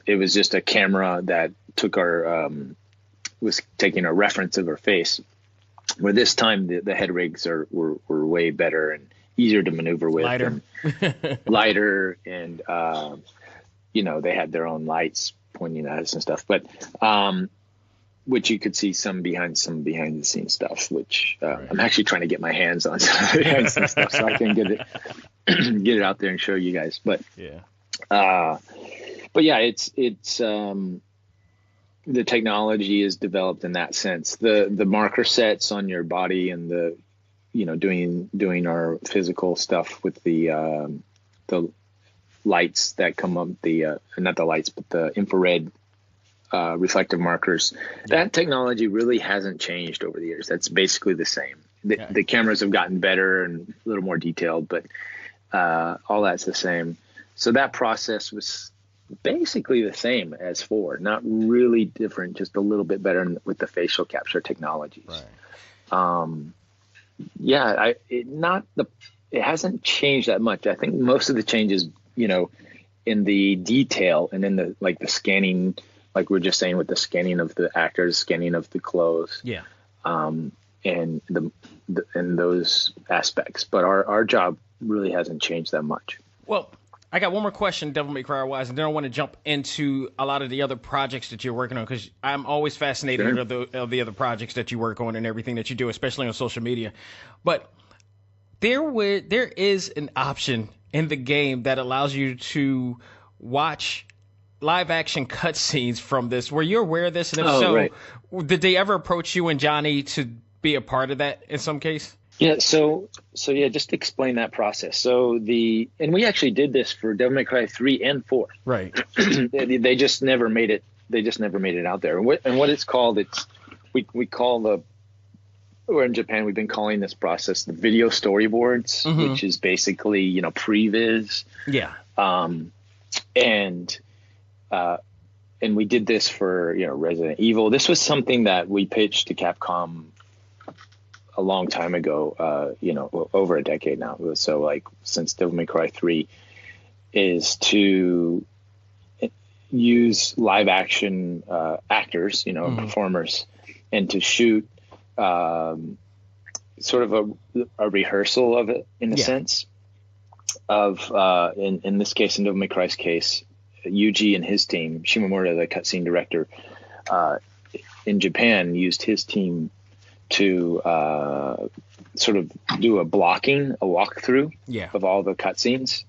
it was just a camera that took was taking a reference of our face. Where this time the head rigs were way better and easier to maneuver with, lighter, and lighter, and they had their own lights pointing at us and stuff. But which you could see some behind the scenes stuff, which I'm actually trying to get my hands on some behind the scenes stuff so I can get it out there and show you guys. But yeah, it's the technology is developed in that sense. The marker sets on your body and the doing our physical stuff with the lights that come up, not the lights but the infrared reflective markers. That technology really hasn't changed over the years. That's basically the same. The cameras have gotten better and a little more detailed, but all that's the same. So that process was basically the same as 4, not really different, just a little bit better with the facial capture technologies. Right. It hasn't changed that much. I think most of the changes, in the detail and in the scanning, like we we're just saying with the scanning of the actors, scanning of the clothes, and those aspects. But our job really hasn't changed that much. Well, I got one more question, Devil May Cry wise, and then I want to jump into a lot of the other projects that you're working on, because I'm always fascinated of the other projects that you work on and everything that you do, especially on social media. But there is an option in the game that allows you to watch live action cutscenes from this. Were you aware of this? And if did they ever approach you and Johnny to be a part of that in some case? Yeah, so just to explain that process. So and we actually did this for Devil May Cry 3 and 4. Right. They just never made it. They just never made it out there. And what it's called, we call or in Japan we've been calling this process the video storyboards, which is basically previs. Yeah. And we did this for Resident Evil. This was something that we pitched to Capcom a long time ago, over a decade now. So since Devil May Cry 3 is to use live action actors, performers, and to shoot sort of a rehearsal of it in a sense of, in this case, in Devil May Cry's case, Yuji and his team, Shimomura, the cutscene director, in Japan, used his team to sort of do a walkthrough of all the cutscenes,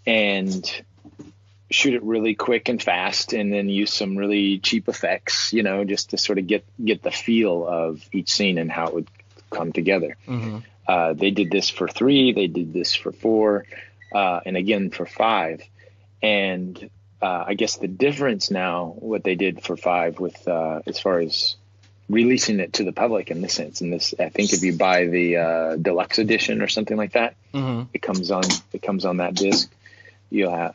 and shoot it really quick and fast, and then use some really cheap effects, just to sort of get the feel of each scene and how it would come together. They did this for 3, they did this for 4, and again for 5. And I guess the difference now, what they did for 5 with as far as releasing it to the public in this sense, I think if you buy the deluxe edition or something like that, it comes on that disc. You'll have,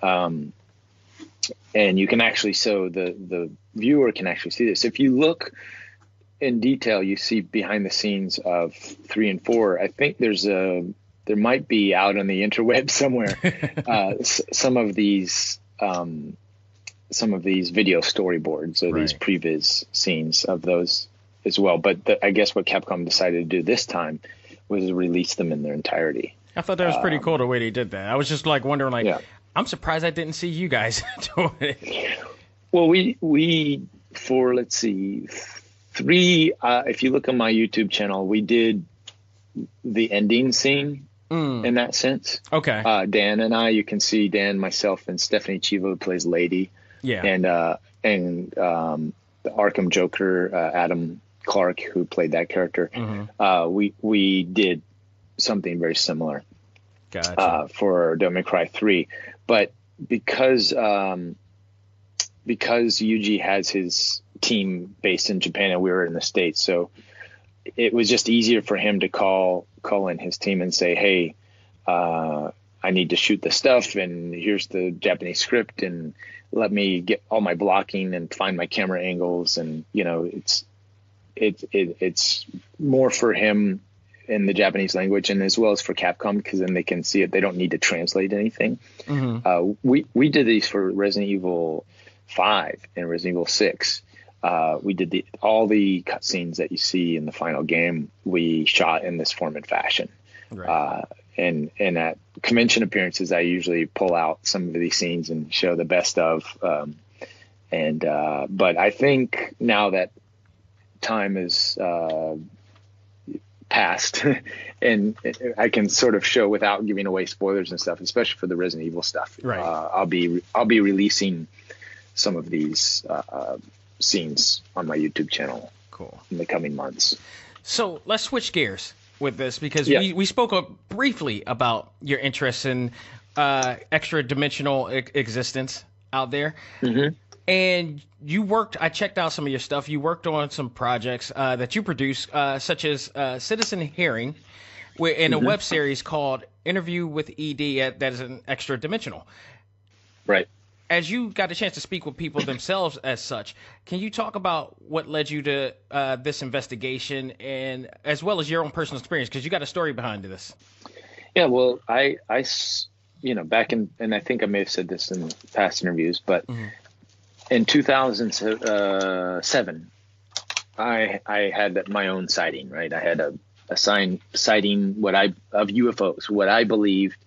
and you can actually, so the viewer can actually see this. If you look in detail, you see behind the scenes of 3 and 4. I think there might be out on the interweb somewhere some of these video storyboards or these previs scenes of those as well. But I guess what Capcom decided to do this time was release them in their entirety. I thought that was pretty cool the way they did that. I was just wondering, I'm surprised I didn't see you guys doing it. Well, we for, let's see, 3, if you look on my YouTube channel, we did the ending scene in that sense. Okay. Dan and I, you can see Dan, myself, and Stephanie Chivo, who plays Lady. Yeah. And the Arkham Joker, Adam Clark, who played that character. We did something very similar. Gotcha. For Devil May Cry 3. But because Yuji has his team based in Japan and we were in the States, so it was just easier for him to call in his team and say, hey, I need to shoot the stuff, and here's the Japanese script, and let me get all my blocking and find my camera angles. And it's more for him in the Japanese language, and as well as for Capcom, because then they can see it. They don't need to translate anything. We did these for Resident Evil 5 and Resident Evil 6. we did all the cutscenes that you see in the final game. We shot in this form and fashion. Right. And at convention appearances, I usually pull out some of these scenes and show the best of. But I think now that time is past, and I can sort of show without giving away spoilers and stuff, especially for the Resident Evil stuff. Right. I'll be releasing some of these scenes on my YouTube channel. Cool. In the coming months. So let's switch gears with this, because Yeah. we spoke briefly about your interest in extra dimensional existence out there. Mm-hmm. And you worked, I checked out some of your stuff. You worked on some projects that you produced, such as Citizen Hearing, in a web series called Interview with ED that is an extra dimensional. Right. As you got a chance to speak with people themselves as such, can you talk about what led you to this investigation, and as well as your own personal experience? Because you got a story behind this. Yeah, well, I back in, and I think I may have said this in past interviews, but in 2007, I had my own sighting, right? I had a sighting of UFOs, what I believed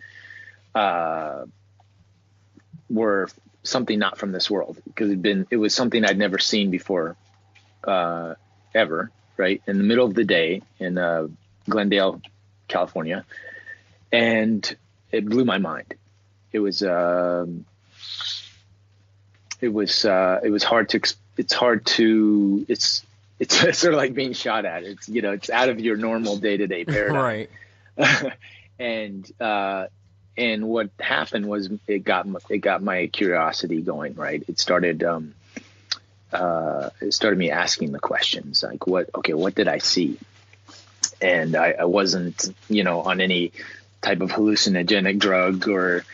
were something not from this world, because it was something I'd never seen before, ever, right? In the middle of the day in Glendale, California. And it blew my mind. It's hard to, it's sort of like being shot at. It's out of your normal day-to-day paradigm. Right. And what happened was it got my curiosity going, right? It started me asking the questions, like what did I see? And I wasn't, on any type of hallucinogenic drug or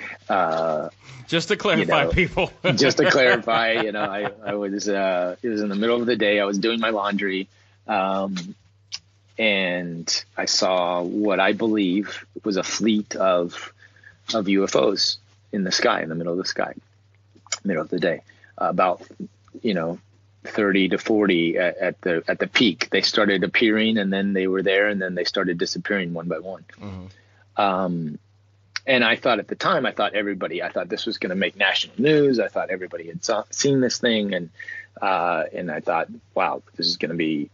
just to clarify, people. Just to clarify, I was it was in the middle of the day. I was doing my laundry, and I saw what I believe was a fleet of UFOs in the sky, in the middle of the sky, middle of the day, about 30 to 40 at the peak. They started appearing, and then they were there, and then they started disappearing one by one. And I thought at the time, I thought this was going to make national news. I thought everybody had seen this thing, and I thought, wow, this is going to be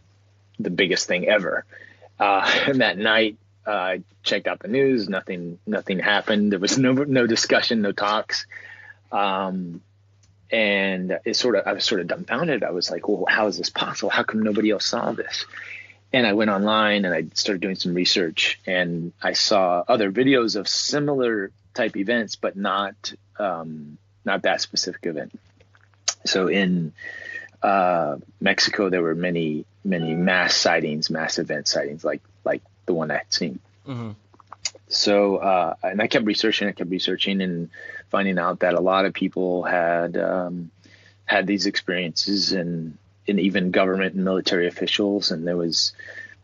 the biggest thing ever. And that night, I checked out the news. Nothing happened. There was no discussion, no talks. And I was sort of dumbfounded. I was like, well, how is this possible? How come nobody else saw this? And I went online and I started doing some research, and I saw other videos of similar type events, but not that specific event. So in Mexico, there were many mass event sightings, like the one I had seen. So, and I kept researching and finding out that a lot of people had these experiences, and even government and military officials. And there was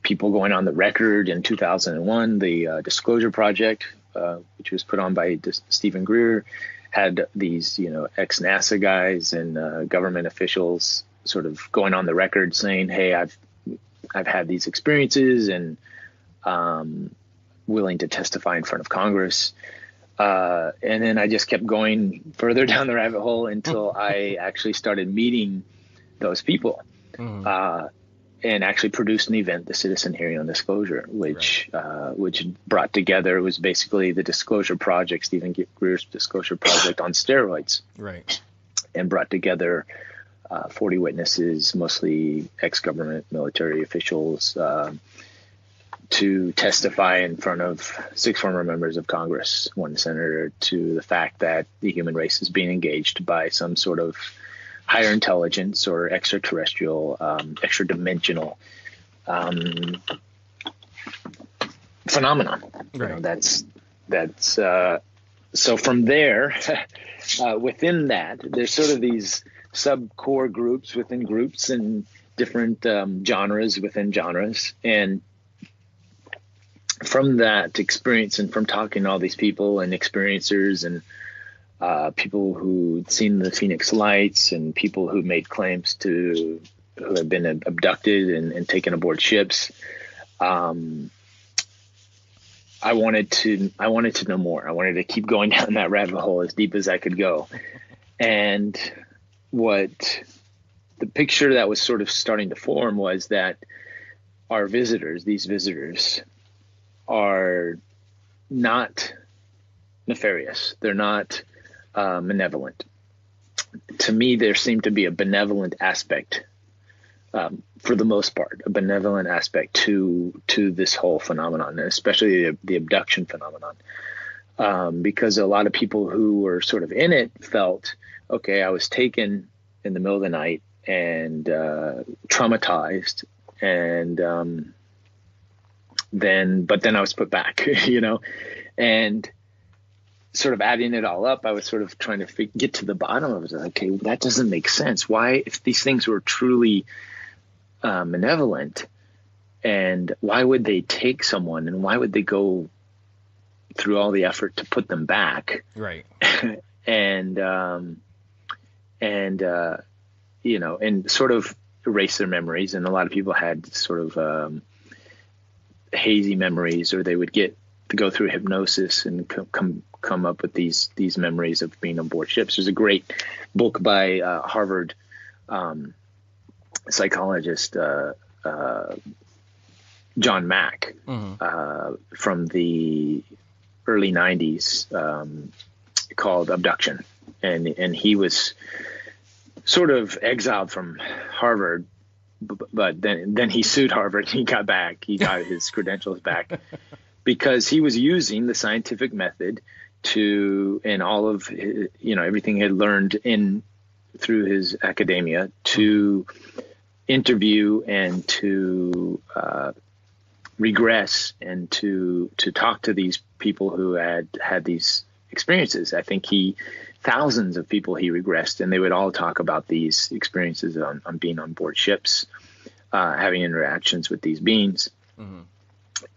people going on the record in 2001, the Disclosure Project, which was put on by Stephen Greer, had these, ex-NASA guys and government officials sort of going on the record saying, hey, I've had these experiences, and willing to testify in front of Congress. And then I just kept going further down the rabbit hole until I actually started meeting those people, and actually produced an event, the Citizen Hearing on Disclosure, which brought together, it was basically the Disclosure Project, Stephen Greer's Disclosure Project on steroids. Right. And brought together 40 witnesses, mostly ex-government military officials, to testify in front of 6 former members of Congress, 1 senator, to the fact that the human race is being engaged by some sort of higher intelligence or extraterrestrial, extra-dimensional phenomenon. Right. That's so from there, within that, there's sort of these sub-core groups within groups and different genres within genres. And from that experience, and from talking to all these people and experiencers, and people who'd seen the Phoenix Lights, and people who made claims to have been abducted and taken aboard ships. I wanted to know more. I wanted to keep going down that rabbit hole as deep as I could go. And what the picture that was sort of starting to form was that these visitors are not nefarious. They're not malevolent. To me, there seemed to be a benevolent aspect, for the most part, a benevolent aspect to this whole phenomenon, and especially the abduction phenomenon. Because a lot of people who were sort of in it felt, okay, I was taken in the middle of the night and traumatized, and then I was put back, and sort of adding it all up, I was sort of trying to get to the bottom of it. Okay, that doesn't make sense. Why, if these things were truly malevolent, and why would they take someone, and why would they go through all the effort to put them back? Right. and sort of erase their memories. And a lot of people had sort of hazy memories, or they would get to go through hypnosis and come up with these memories of being on board ships. There's a great book by Harvard psychologist John Mack, from the early 90s, called Abduction, and he was sort of exiled from Harvard, but then he sued Harvard and he got his credentials back because he was using the scientific method and all of his, everything he had learned through his academia to interview and to regress and to talk to these people who had these experiences. I think thousands of people he regressed, and they would all talk about these experiences on being on board ships, having interactions with these beings. Mm-hmm.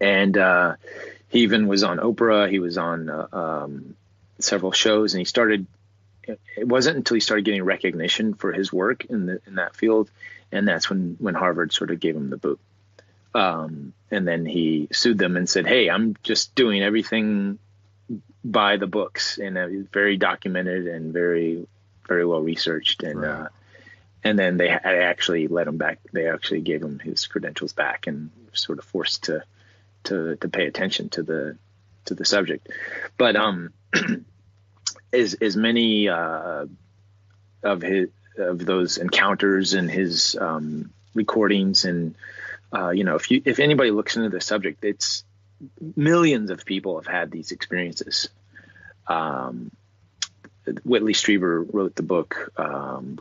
And he even was on Oprah. He was on several shows, and it wasn't until he started getting recognition for his work in that field, and that's when Harvard sort of gave him the boot. And then he sued them and said, "Hey, I'm just doing everything by the books," and it was very documented and very, very well researched. And right. And then they actually let him back. They actually gave him his credentials back, and sort of forced to pay attention to the subject. But as many of those encounters and his recordings, and if anybody looks into the subject, it's millions of people have had these experiences. Whitley Strieber wrote the book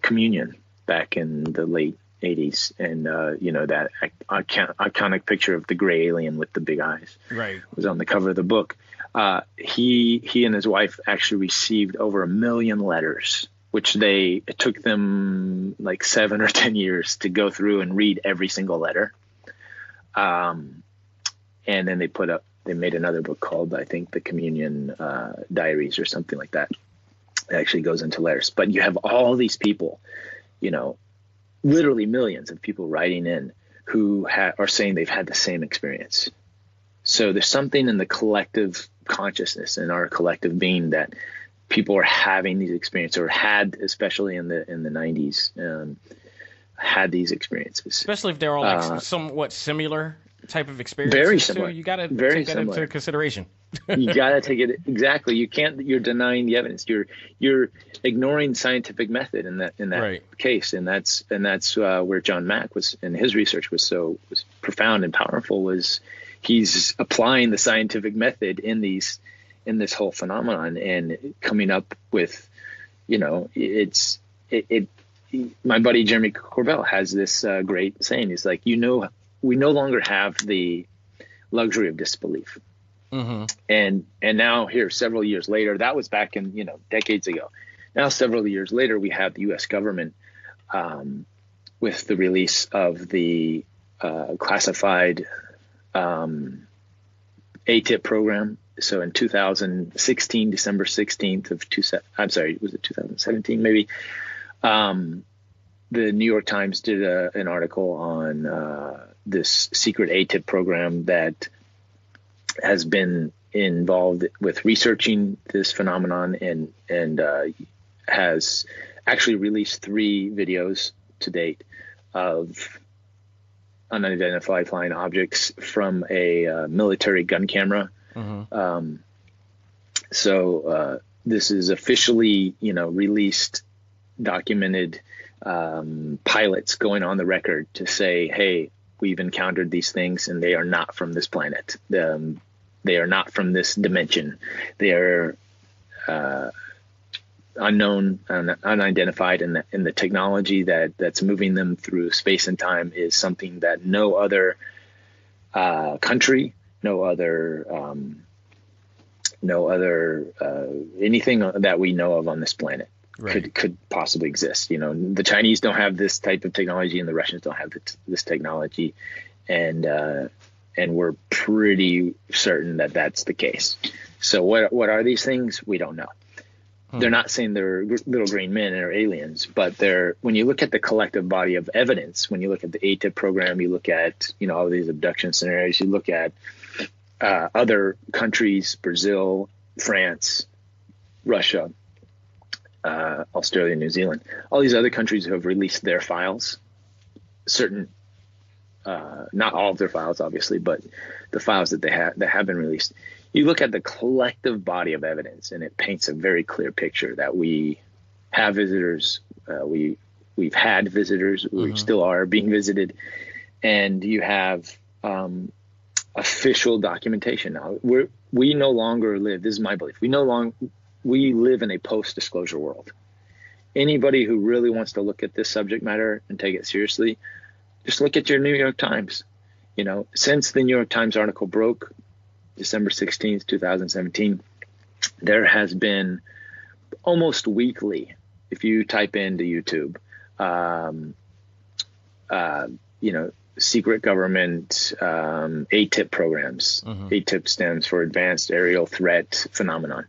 Communion back in the late 80s, and that iconic picture of the gray alien with the big eyes, right, was on the cover of the book. He and his wife actually received over 1 million letters, which it took them like 7 or 10 years to go through and read every single letter. And then they made another book called, I think, the Communion Diaries or something like that. It actually goes into letters. But you have all these people, literally millions of people writing in who are saying they've had the same experience. So there's something in the collective consciousness, in our collective being, that people are having these experiences, or had, especially in the 90s, had these experiences. Especially if they're all somewhat similar type of experiences. Very similar. You got to take that into consideration. You got to take it exactly. You can't. You're denying the evidence. You're ignoring scientific method in that right. case, and that's where John Mack was, and his research was profound and powerful. Was he's applying the scientific method in this whole phenomenon, and coming up with, my buddy Jeremy Corbell has this great saying. He's like, we no longer have the luxury of disbelief. Mm-hmm. And now here, several years later, that was back in, decades ago. Now, several years later, we have the U.S. government with the release of the classified ATIP program. So in 2016, December 16th was it 2017 maybe? the New York Times did an article on this secret ATIP program that has been involved with researching this phenomenon and has actually released 3 videos to date of unidentified flying objects from a military gun camera. So this is officially, released, documented pilots going on the record to say, hey, we've encountered these things and they are not from this planet. They are not from this dimension. They are unknown and unidentified, and the technology that's moving them through space and time is something that no other country, no other anything that we know of on this planet could possibly exist. The Chinese don't have this type of technology, and the Russians don't have this technology, and we're pretty certain that that's the case. So what are these things? We don't know. They're not saying they're little green men or aliens, but when you look at the collective body of evidence, when you look at the ATIP program, you look at, all these abduction scenarios, you look at other countries, Brazil, France, Russia, Australia, New Zealand, all these other countries who have released their files, certain, not all of their files, obviously, but the files that have been released. You look at the collective body of evidence, and it paints a very clear picture that we have visitors. We've had visitors. We still are being visited, and you have official documentation now. We no longer live. This is my belief. We live in a post-disclosure world. Anybody who really wants to look at this subject matter and take it seriously, just look at your New York Times. Since the New York Times article broke, December 16th, 2017, there has been almost weekly, if you type into YouTube, secret government ATIP programs. ATIP stands for Advanced Aerial Threat Phenomenon.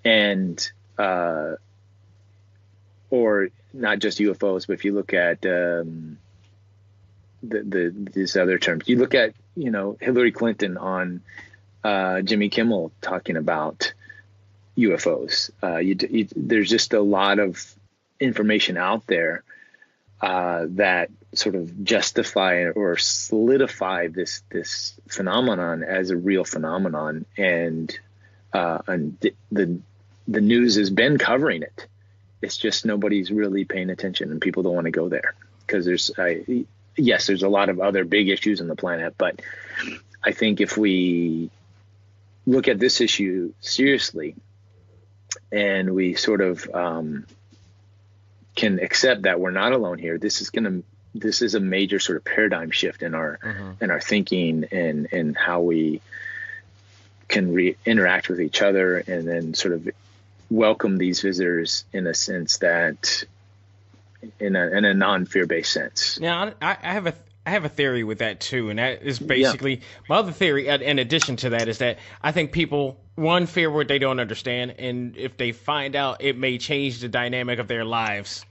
And or not just UFOs, but if you look at these other terms, you look at, Hillary Clinton on Jimmy Kimmel talking about UFOs. There's just a lot of information out there that sort of justify or solidify this phenomenon as a real phenomenon, and the news has been covering it. It's just nobody's really paying attention, and people don't want to go there because there's a lot of other big issues on the planet, but I think if we look at this issue seriously and we sort of can accept that we're not alone here, this is a major sort of paradigm shift in our thinking and how we can interact with each other, and then sort of welcome these visitors in a sense that in a non-fear-based sense. Now, I have a theory with that too, and that is basically my other theory. In addition to that, is that I think people fear what they don't understand, and if they find out, it may change the dynamic of their lives.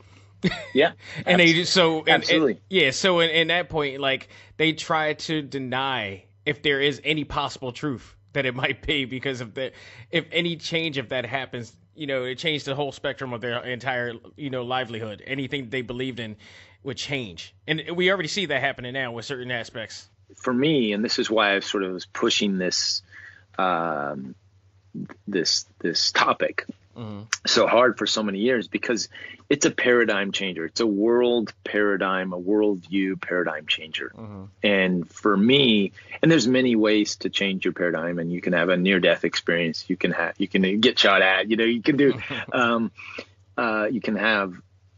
Yeah, and absolutely. So in that point, like, they try to deny if there is any possible truth that it might be, because if any change of that happens, it changed the whole spectrum of their entire, livelihood. Anything they believed in would change. And we already see that happening now with certain aspects. For me, and this is why I sort of was pushing this this topic so hard for so many years, because it's a paradigm changer. It's a world paradigm, a worldview paradigm changer. And for me, and there's many ways to change your paradigm, and you can have a near-death experience. You can get shot at, you can do,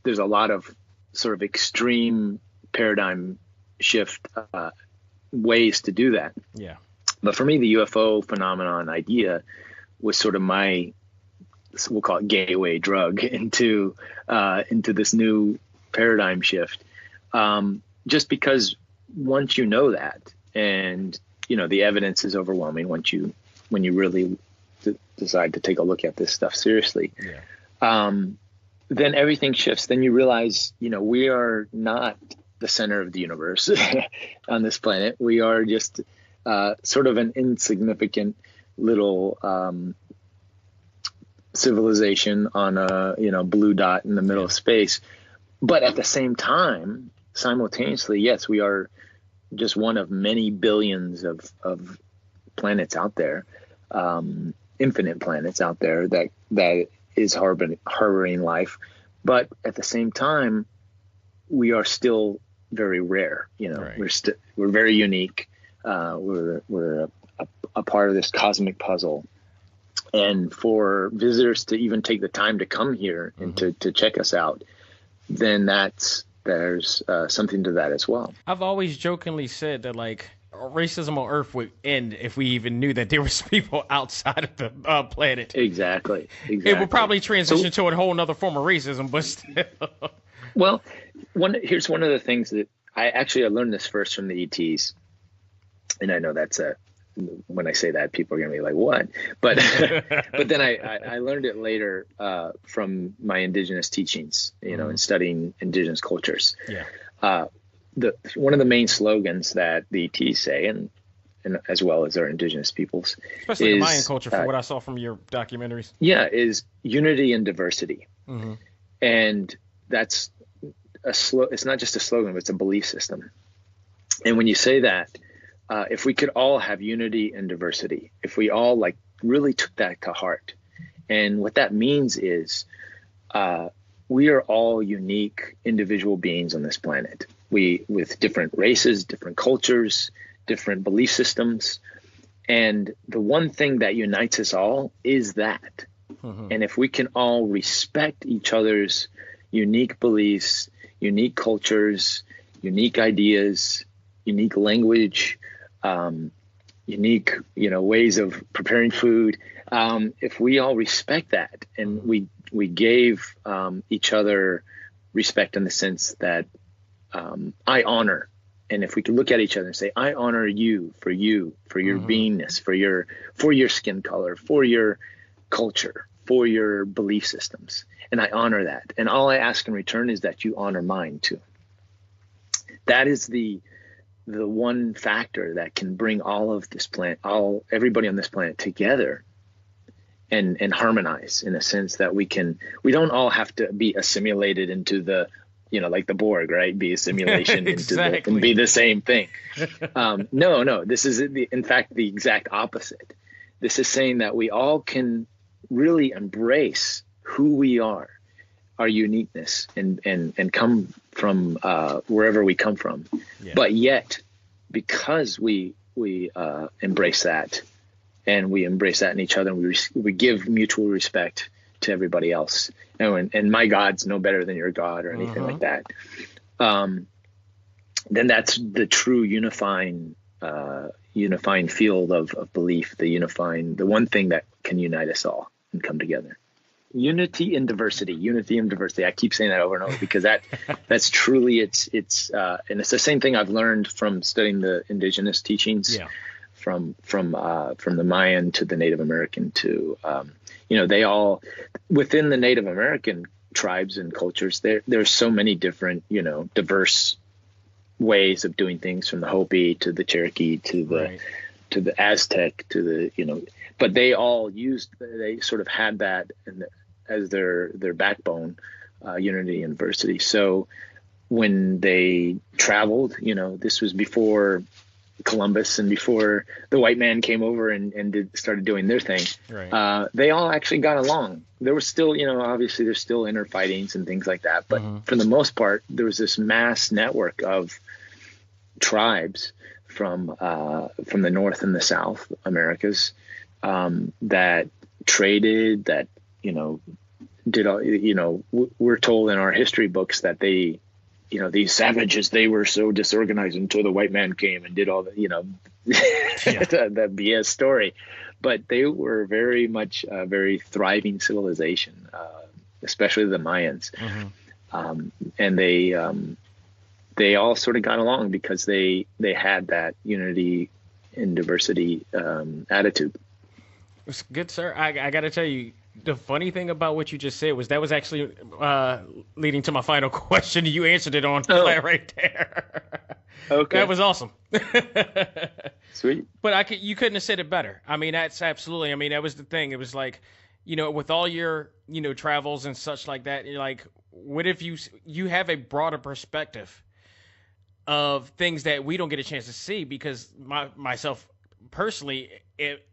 there's a lot of sort of extreme paradigm shift ways to do that. Yeah. But for me, the UFO phenomenon idea was sort of my, we'll call it gateway drug into this new paradigm shift. Just because once you know that, and the evidence is overwhelming when you really decide to take a look at this stuff seriously. then everything shifts. Then you realize, we are not the center of the universe on this planet. We are just sort of an insignificant little civilization on a blue dot in the middle of space. But at the same time, simultaneously, yes, we are just one of many billions of planets out there, infinite planets out there that is harboring life. But at the same time, we are still very rare. Right. We're very unique. We're a part of this cosmic puzzle. And for visitors to even take the time to come here and to check us out, then there's something to that as well. I've always jokingly said that like racism on Earth would end if we even knew that there was people outside of the planet. Exactly. It would probably transition to a whole nother form of racism, but still. Well, here's one of the things that I learned this first from the ETs, and I know when I say that, people are going to be like, what? But but then I learned it later from my indigenous teachings, and studying indigenous cultures. Yeah. One of the main slogans that the ETs say, and as well as our indigenous peoples, especially the Mayan culture, from what I saw from your documentaries. Yeah, is unity and diversity. Mm-hmm. And that's it's not just a slogan, but it's a belief system. And when you say that, if we could all have unity and diversity, if we all really took that to heart, and what that means is we are all unique individual beings on this planet. With different races, different cultures, different belief systems. And the one thing that unites us all is that. Mm-hmm. And if we can all respect each other's unique beliefs, unique cultures, unique ideas, unique language, unique, ways of preparing food. If we all respect that, and we gave each other respect in the sense that I honor, and if we could look at each other and say, I honor you, for your beingness, for your skin color, for your culture, for your belief systems, and I honor that, and all I ask in return is that you honor mine too. That is the one factor that can bring all of this planet, everybody on this planet together and harmonize, in a sense that we don't all have to be assimilated into the, like the Borg, right? Be a simulation exactly. and be the same thing. No, this is in fact the exact opposite. This is saying that we all can really embrace who we are, our uniqueness, and come from wherever we come from. Yeah. But yet, because we embrace that, and we embrace that in each other, and we give mutual respect to everybody else, and my God's no better than your God, or anything like that, then that's the true unifying field of belief, the one thing that can unite us all and come together. Unity and diversity. I keep saying that over and over because that's truly it's and it's the same thing I've learned from studying the indigenous teachings. Yeah. From the Mayan to the Native American to they all, within the Native American tribes and cultures, there's so many different diverse ways of doing things, from the Hopi to the Cherokee to the Aztec to the but they all they sort of had that as their backbone, unity and diversity. So when they traveled, this was before Columbus and before the white man came over and started doing their thing. Right. They all actually got along. There was still, obviously there's still inner fightings and things like that, but for the most part, there was this mass network of tribes from the North and the South Americas that traded, that did all. We're told in our history books that they, these savages, they were so disorganized until the white man came and did all the, the BS story. But they were very much a very thriving civilization, especially the Mayans. And they all sort of got along because they had that unity and diversity attitude. It's good, sir. I got to tell you, the funny thing about what you just said was that was actually leading to my final question. You answered it on flat right there. Okay. That was awesome. Sweet. But you couldn't have said it better. I mean, that's absolutely. I mean, that was the thing. It was like, with all your, travels and such like that, you're like, what if you have a broader perspective of things that we don't get a chance to see, because myself personally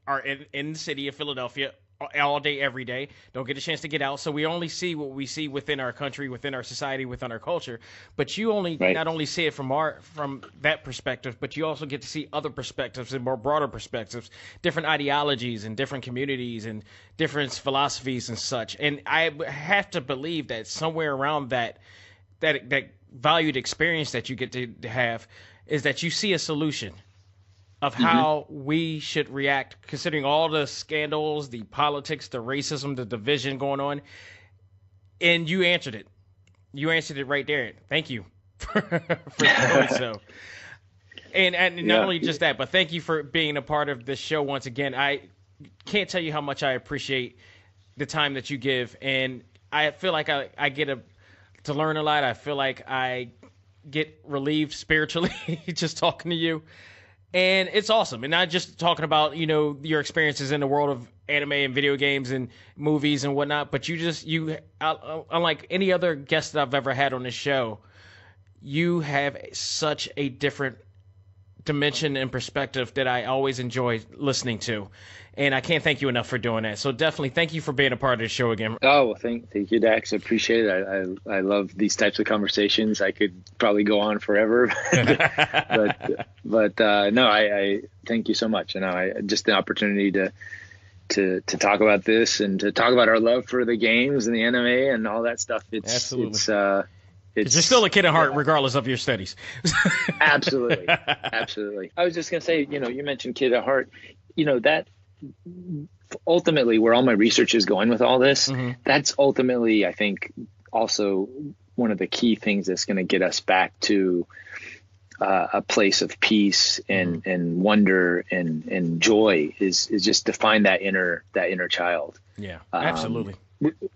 are in the city of Philadelphia all day, every day. Don't get a chance to get out. So we only see what we see within our country, within our society, within our culture. But you not only see it from that perspective, but you also get to see other perspectives and more broader perspectives, different ideologies and different communities and different philosophies and such. And I have to believe that somewhere around that valued experience that you get to have is that you see a solution of how we should react, considering all the scandals, the politics, the racism, the division going on. And you answered it. You answered it right there. Thank you for doing so. And not only just that, but thank you for being a part of this show once again. I can't tell you how much I appreciate the time that you give. And I feel like I get to learn a lot. I feel like I get relieved spiritually just talking to you. And it's awesome. And not just talking about, your experiences in the world of anime and video games and movies and whatnot, but you unlike any other guest that I've ever had on this show, you have such a different dimension and perspective that I always enjoy listening to. And I can't thank you enough for doing that. So definitely thank you for being a part of the show again. Oh, well, thank you, Dax. I appreciate it. I love these types of conversations. I could probably go on forever, but no, I thank you so much. And just the opportunity to talk about this and to talk about our love for the games and the anime and all that stuff. Absolutely. You're still a kid at heart, regardless of your studies. Absolutely. I was just going to say, you mentioned kid at heart, that ultimately where all my research is going with all this, that's ultimately, I think, also one of the key things that's going to get us back to a place of peace and wonder and joy is just to find that inner child. Yeah, absolutely.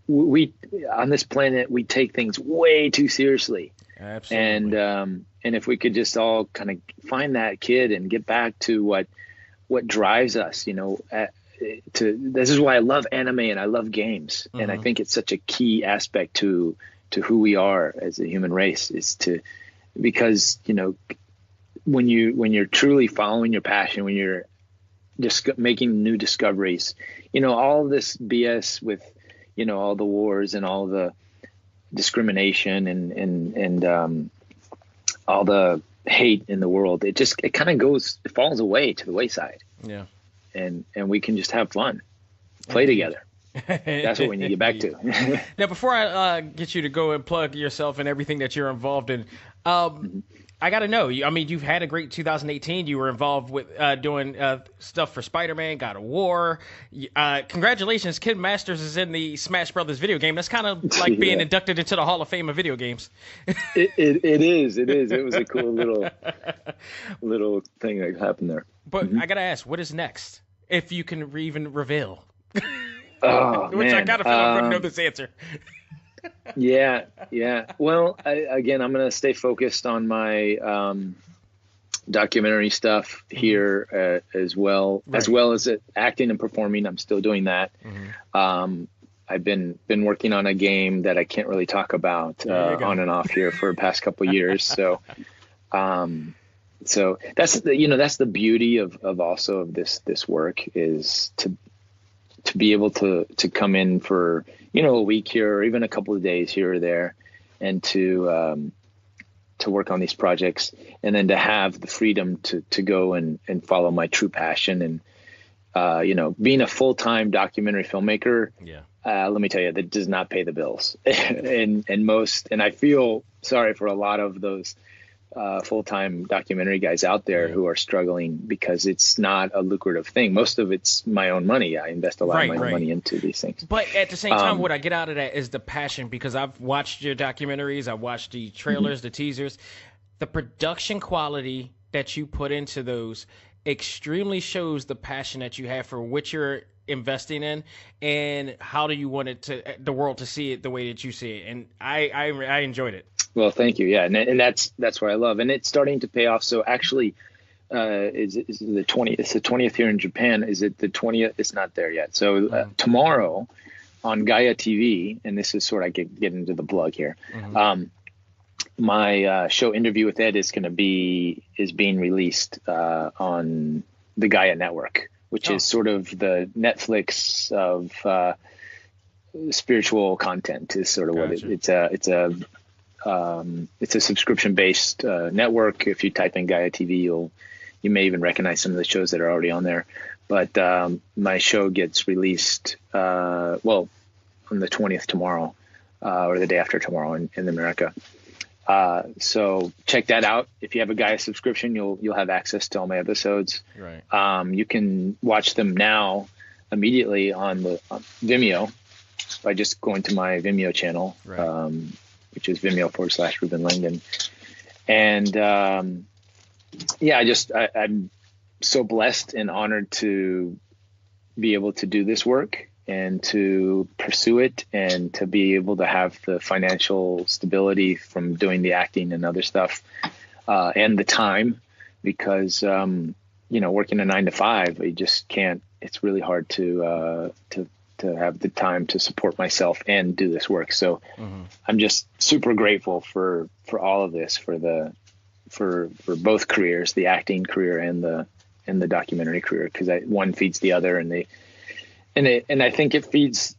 We on this planet, we take things way too seriously. Absolutely. And if we could just all kind of find that kid and get back to what drives us, this is why I love anime and I love games. And I think it's such a key aspect to who we are as a human race because when you're truly following your passion, when you're just making new discoveries, all this BS with, all the wars and all the discrimination and all the hate in the world, it kind of falls away to the wayside. Yeah. And we can just have fun, play together. That's what we need to get back to. Now, before I get you to go and plug yourself and everything that you're involved in, I got to know. You've had a great 2018. You were involved with doing stuff for Spider-Man, God of War. Congratulations, Kid Masters is in the Smash Brothers video game. That's kind of like being inducted into the Hall of Fame of video games. It is. It was a cool little thing that happened there. But I got to ask, what is next? If you can even reveal. Oh, Which man. I kind of feel like I know this answer. Yeah. Well, I'm going to stay focused on my documentary stuff here as well, right. As well as acting and performing. I'm still doing that. I've been working on a game that I can't really talk about on and off here for the past couple of years. So that's the beauty of also of this work is to be able to come in for a week here or even a couple of days here or there, and to work on these projects, and then to have the freedom to go and follow my true passion. And being a full-time documentary filmmaker, let me tell you, that does not pay the bills. and I feel sorry for a lot of those full-time documentary guys out there who are struggling because it's not a lucrative thing. Most of it's my own money. I invest a lot of my own money into these things. But at the same time, what I get out of that is the passion, because I've watched your documentaries, I've watched the trailers, the teasers, the production quality that you put into those extremely shows the passion that you have for what you're investing in, and how do you want the world to see it the way that you see it. And I enjoyed it. Well, thank you. Yeah, and that's what I love, and it's starting to pay off. So actually, is the 20th? It's the 20th here in Japan. Is it the 20th? It's not there yet. So tomorrow on Gaia TV, and this is sort of get into the plug here. My show Interview with Ed is being released on the Gaia Network, which is sort of the Netflix of spiritual content. Is sort of what it's a subscription based network. If you type in Gaia TV, you may even recognize some of the shows that are already on there. But my show gets released on the 20th tomorrow, or the day after tomorrow in America. So check that out. If you have a Gaia subscription, you'll have access to all my episodes. Right. You can watch them now immediately on Vimeo by just going to my Vimeo channel, right. Which is Vimeo.com/Reuben Langdon. And I'm so blessed and honored to be able to do this work and to pursue it, and to be able to have the financial stability from doing the acting and other stuff, and the time, because working a 9 to 5, you just can't. It's really hard to have the time to support myself and do this work. So I'm just super grateful for all of this, for both careers, the acting career and the documentary career, because one feeds the other, and I think it feeds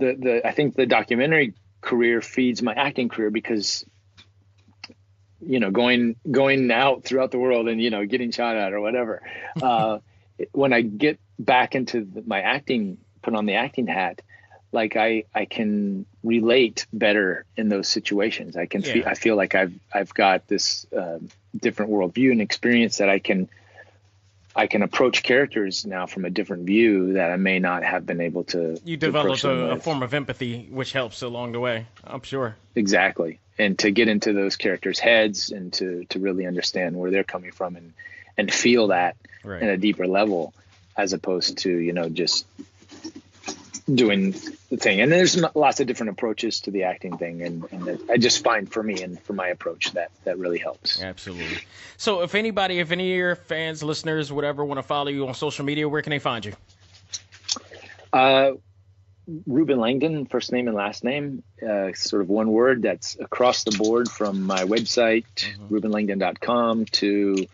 I think the documentary career feeds my acting career, because going out throughout the world and getting shot at or whatever, when I get back into my acting, put on the acting hat, like I can relate better in those situations. I feel like I've got this different worldview and experience that I can approach characters now from a different view that I may not have been able to. You develop a form of empathy, which helps along the way, I'm sure. Exactly. And to get into those characters' heads and to really understand where they're coming from and feel that right. in a deeper level, as opposed to, just doing the thing. And there's lots of different approaches to the acting thing. And I just find for me and for my approach that really helps. Absolutely. So if any of your fans, listeners, whatever, want to follow you on social media, where can they find you? Reuben Langdon, first name and last name, sort of one word. That's across the board from my website, ReubenLangdon.com, to,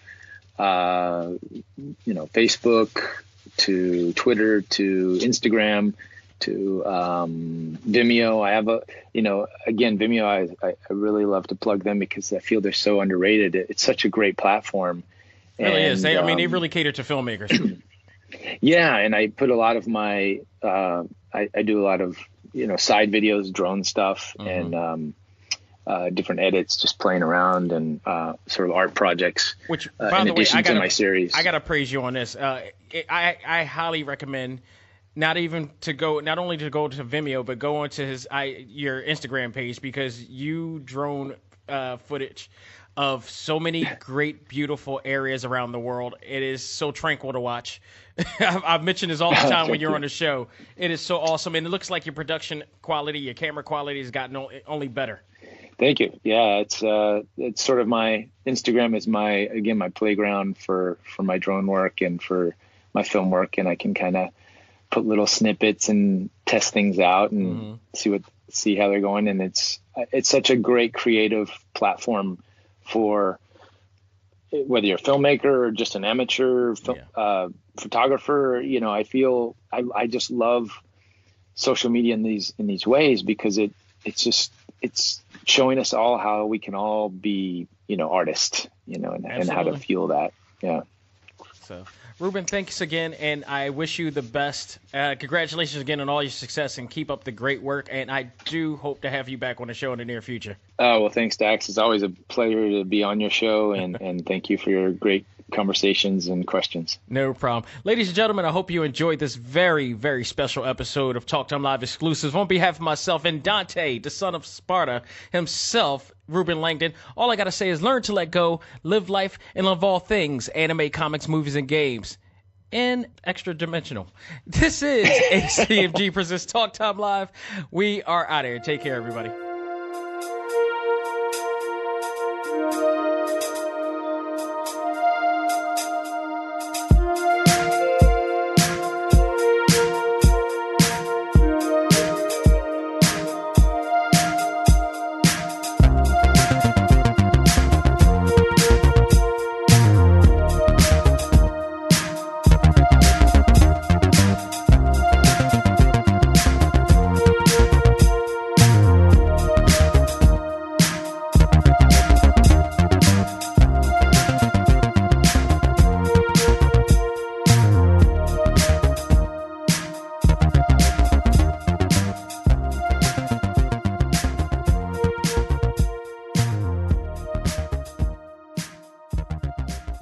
Facebook, to Twitter, to Instagram, to Vimeo. I have Vimeo, I really love to plug them because I feel they're so underrated. It's such a great platform. It really is. They really cater to filmmakers. Yeah, and I put a lot of my I do a lot of side videos, drone stuff, and different edits, just playing around, and sort of art projects. Which, by the way, my series, I gotta praise you on this. I highly recommend not only to go to Vimeo, but go onto your Instagram page, because you drone footage of so many great, beautiful areas around the world. It is so tranquil to watch. I've mentioned this all the time when you're on the show. It is so awesome, and it looks like your production quality, your camera quality has gotten only better. Thank you. Yeah, it's sort of my Instagram is my playground for my drone work and for my film work, and I can kind of put little snippets and test things out and see how they're going. And it's such a great creative platform for whether you're a filmmaker or just an amateur photographer. I feel I just love social media in these ways, because it's showing us all how we can all be artists, and how to feel that. Yeah. So, Reuben, thanks again, and I wish you the best. Congratulations again on all your success, and keep up the great work. And I do hope to have you back on the show in the near future. Well, thanks, Dax. It's always a pleasure to be on your show, and thank you for your great conversations and questions. No problem. Ladies and gentlemen, I hope you enjoyed this very, very special episode of Talk Time Live Exclusives. On behalf of myself and Dante, the Son of Sparda himself, Reuben Langdon. All I gotta say is learn to let go, live life, and love all things anime, comics, movies, and games. And extra dimensional. This is A.C.M.G. presents Talk Time Live. We are out of here. Take care, everybody.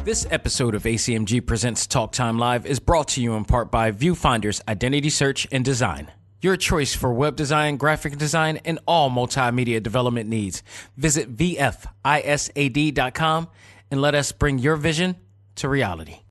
This episode of A.C.M.G. Presents Talk Time Live is brought to you in part by Viewfinder's Identity Search and Design. Your choice for web design, graphic design, and all multimedia development needs. Visit VFISAD.com and let us bring your vision to reality.